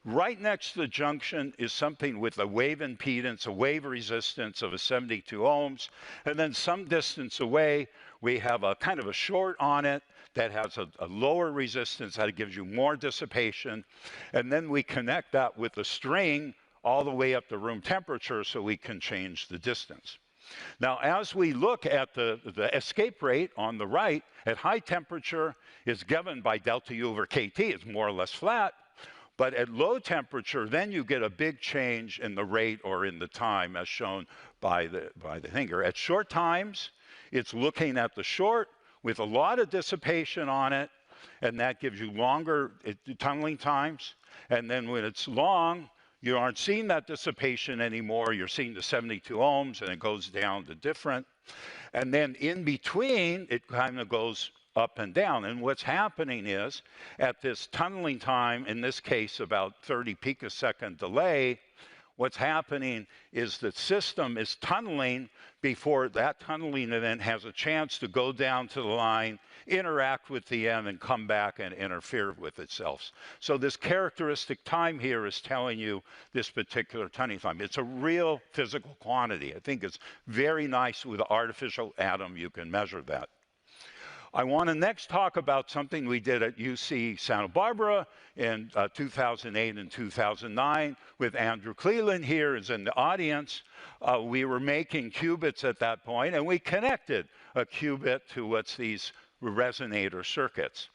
Right next to the junction is something with a wave impedance, a wave resistance of 72 ohms. And then some distance away, we have a kind of a short on it that has a lower resistance that gives you more dissipation. And then we connect that with a string all the way up to room temperature so we can change the distance. Now, as we look at the escape rate on the right, at high temperature, is given by delta U over KT. It's more or less flat. But at low temperature, then you get a big change in the rate or in the time, as shown by the finger. At short times, it's looking at the short with a lot of dissipation on it, and that gives you longer tunneling times. And then when it's long, you aren't seeing that dissipation anymore. You're seeing the 72 ohms, and it goes down to different. And then in between, it kind of goes up and down. And what's happening is, at this tunneling time, in this case about 30 picosecond delay, what's happening is the system is tunneling before that tunneling event has a chance to go down to the line, interact with the end, and come back and interfere with itself. So this characteristic time here is telling you this particular tunneling time. It's a real physical quantity. I think it's very nice with an artificial atom you can measure that. I want to next talk about something we did at UC Santa Barbara in 2008 and 2009 with Andrew Cleland here is in the audience. We were making qubits at that point, and we connected a qubit to what's these resonator circuits.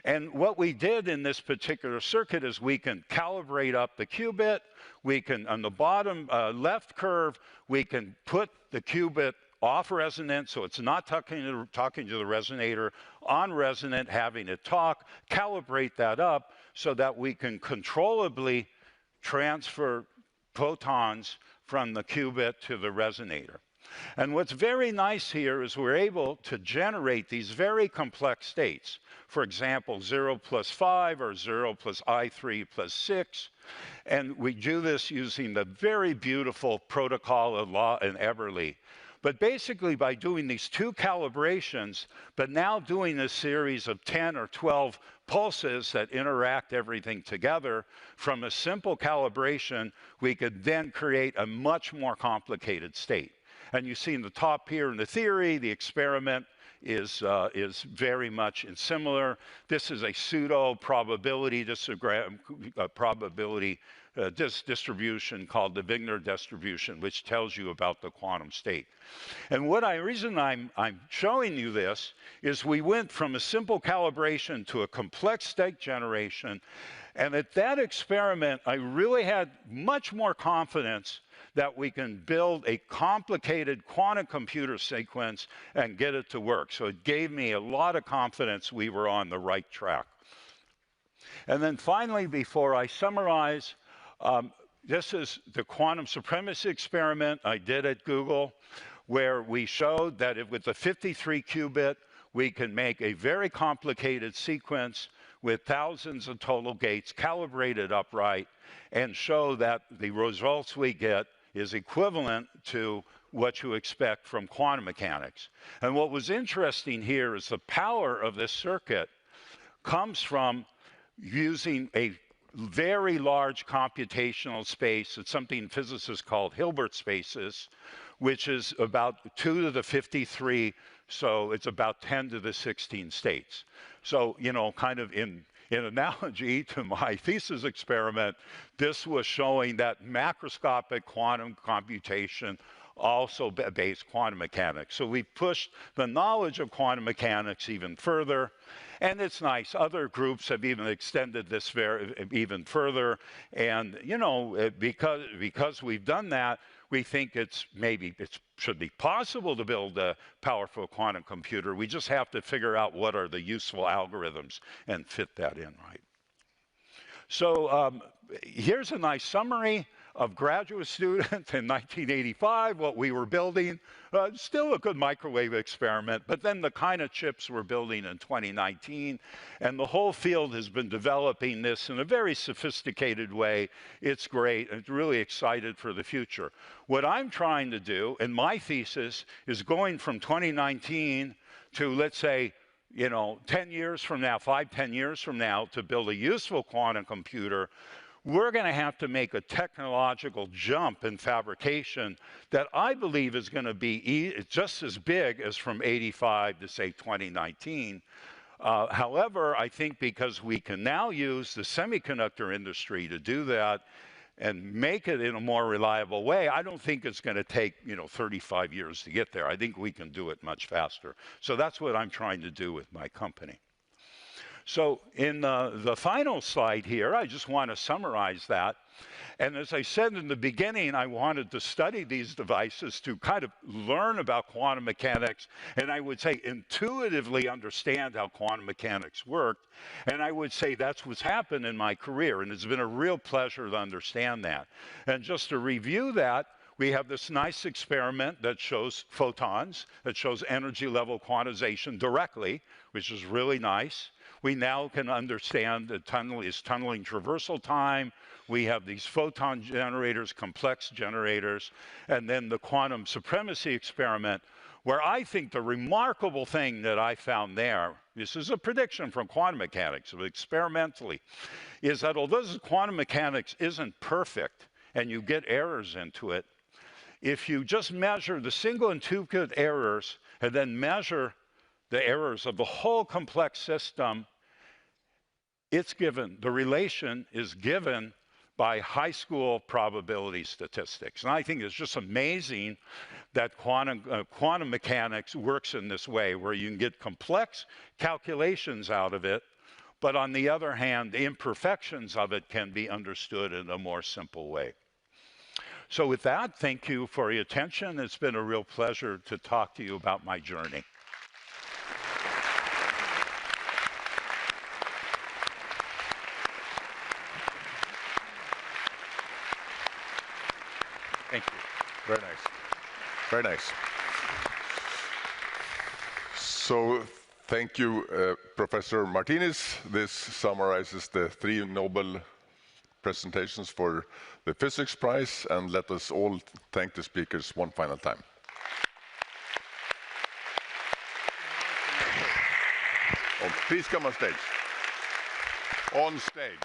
And what we did in this particular circuit is we can calibrate up the qubit. We can, on the bottom left curve, we can put the qubit off resonant, so it's not talking to the resonator, on resonant, having it talk, calibrate that up so that we can controllably transfer photons from the qubit to the resonator. And what's very nice here is we're able to generate these very complex states. For example, 0 plus 5 or 0 plus I3 plus 6. And we do this using the very beautiful protocol of Law and Eberle. But basically, by doing these two calibrations, but now doing a series of 10 or 12 pulses that interact everything together, from a simple calibration, we could then create a much more complicated state. And you see in the top here in the theory, the experiment is very much similar. This is a pseudo probability distribution called the Wigner distribution, which tells you about the quantum state. And reason I'm showing you this is we went from a simple calibration to a complex state generation. And at that experiment, I really had much more confidence that we can build a complicated quantum computer sequence and get it to work. So it gave me a lot of confidence we were on the right track. And then finally, before I summarize, this is the quantum supremacy experiment I did at Google, where we showed that with the 53 qubit, we can make a very complicated sequence with thousands of total gates calibrated upright and show that the results we get is equivalent to what you expect from quantum mechanics. And what was interesting here is the power of this circuit comes from using a very large computational space. It's something physicists call Hilbert spaces, which is about 2 to the 53, so it's about 10 to the 16 states. So, you know, kind of in analogy to my thesis experiment, this was showing that macroscopic quantum computation also based quantum mechanics. So we pushed the knowledge of quantum mechanics even further. And it's nice, other groups have even extended this even further. And, you know, because we've done that, we think it should be possible to build a powerful quantum computer. We just have to figure out what are the useful algorithms and fit that in right. So here's a nice summary. of graduate students in 1985, what we were building, still a good microwave experiment, but then the kind of chips we're building in 2019, and the whole field has been developing this in a very sophisticated way. It's great, and it's really excited for the future. What I'm trying to do, and my thesis, is going from 2019 to, let's say, 10 years from now, 10 years from now, to build a useful quantum computer. We're going to have to make a technological jump in fabrication that I believe is going to be just as big as from 85 to, say, 2019. However, I think because we can now use the semiconductor industry to do that and make it in a more reliable way, I don't think it's going to take 35 years to get there. I think we can do it much faster. So that's what I'm trying to do with my company. So in the final slide here, I just want to summarize that. And as I said in the beginning, I wanted to study these devices to kind of learn about quantum mechanics, and I would say intuitively understand how quantum mechanics worked. And I would say that's what's happened in my career, and it's been a real pleasure to understand that. And just to review that, we have this nice experiment that shows photons, that shows energy level quantization directly, which is really nice. We now can understand that tunneling traversal time. We have these photon generators, complex generators, and then the quantum supremacy experiment, where I think the remarkable thing that I found there, this is a prediction from quantum mechanics, experimentally, is that although quantum mechanics isn't perfect and you get errors into it, if you just measure the single and duplicate errors and then measure the errors of the whole complex system, it's given, the relation is given by high school probability statistics. And I think it's just amazing that quantum mechanics works in this way, where you can get complex calculations out of it, but on the other hand, the imperfections of it can be understood in a more simple way. So with that, thank you for your attention. It's been a real pleasure to talk to you about my journey. Thank you. Very nice. Very nice. So thank you, Professor Martinis. This summarizes the 3 Nobel presentations for the Physics Prize, and let us all thank the speakers one final time. Oh, please come on stage. On stage.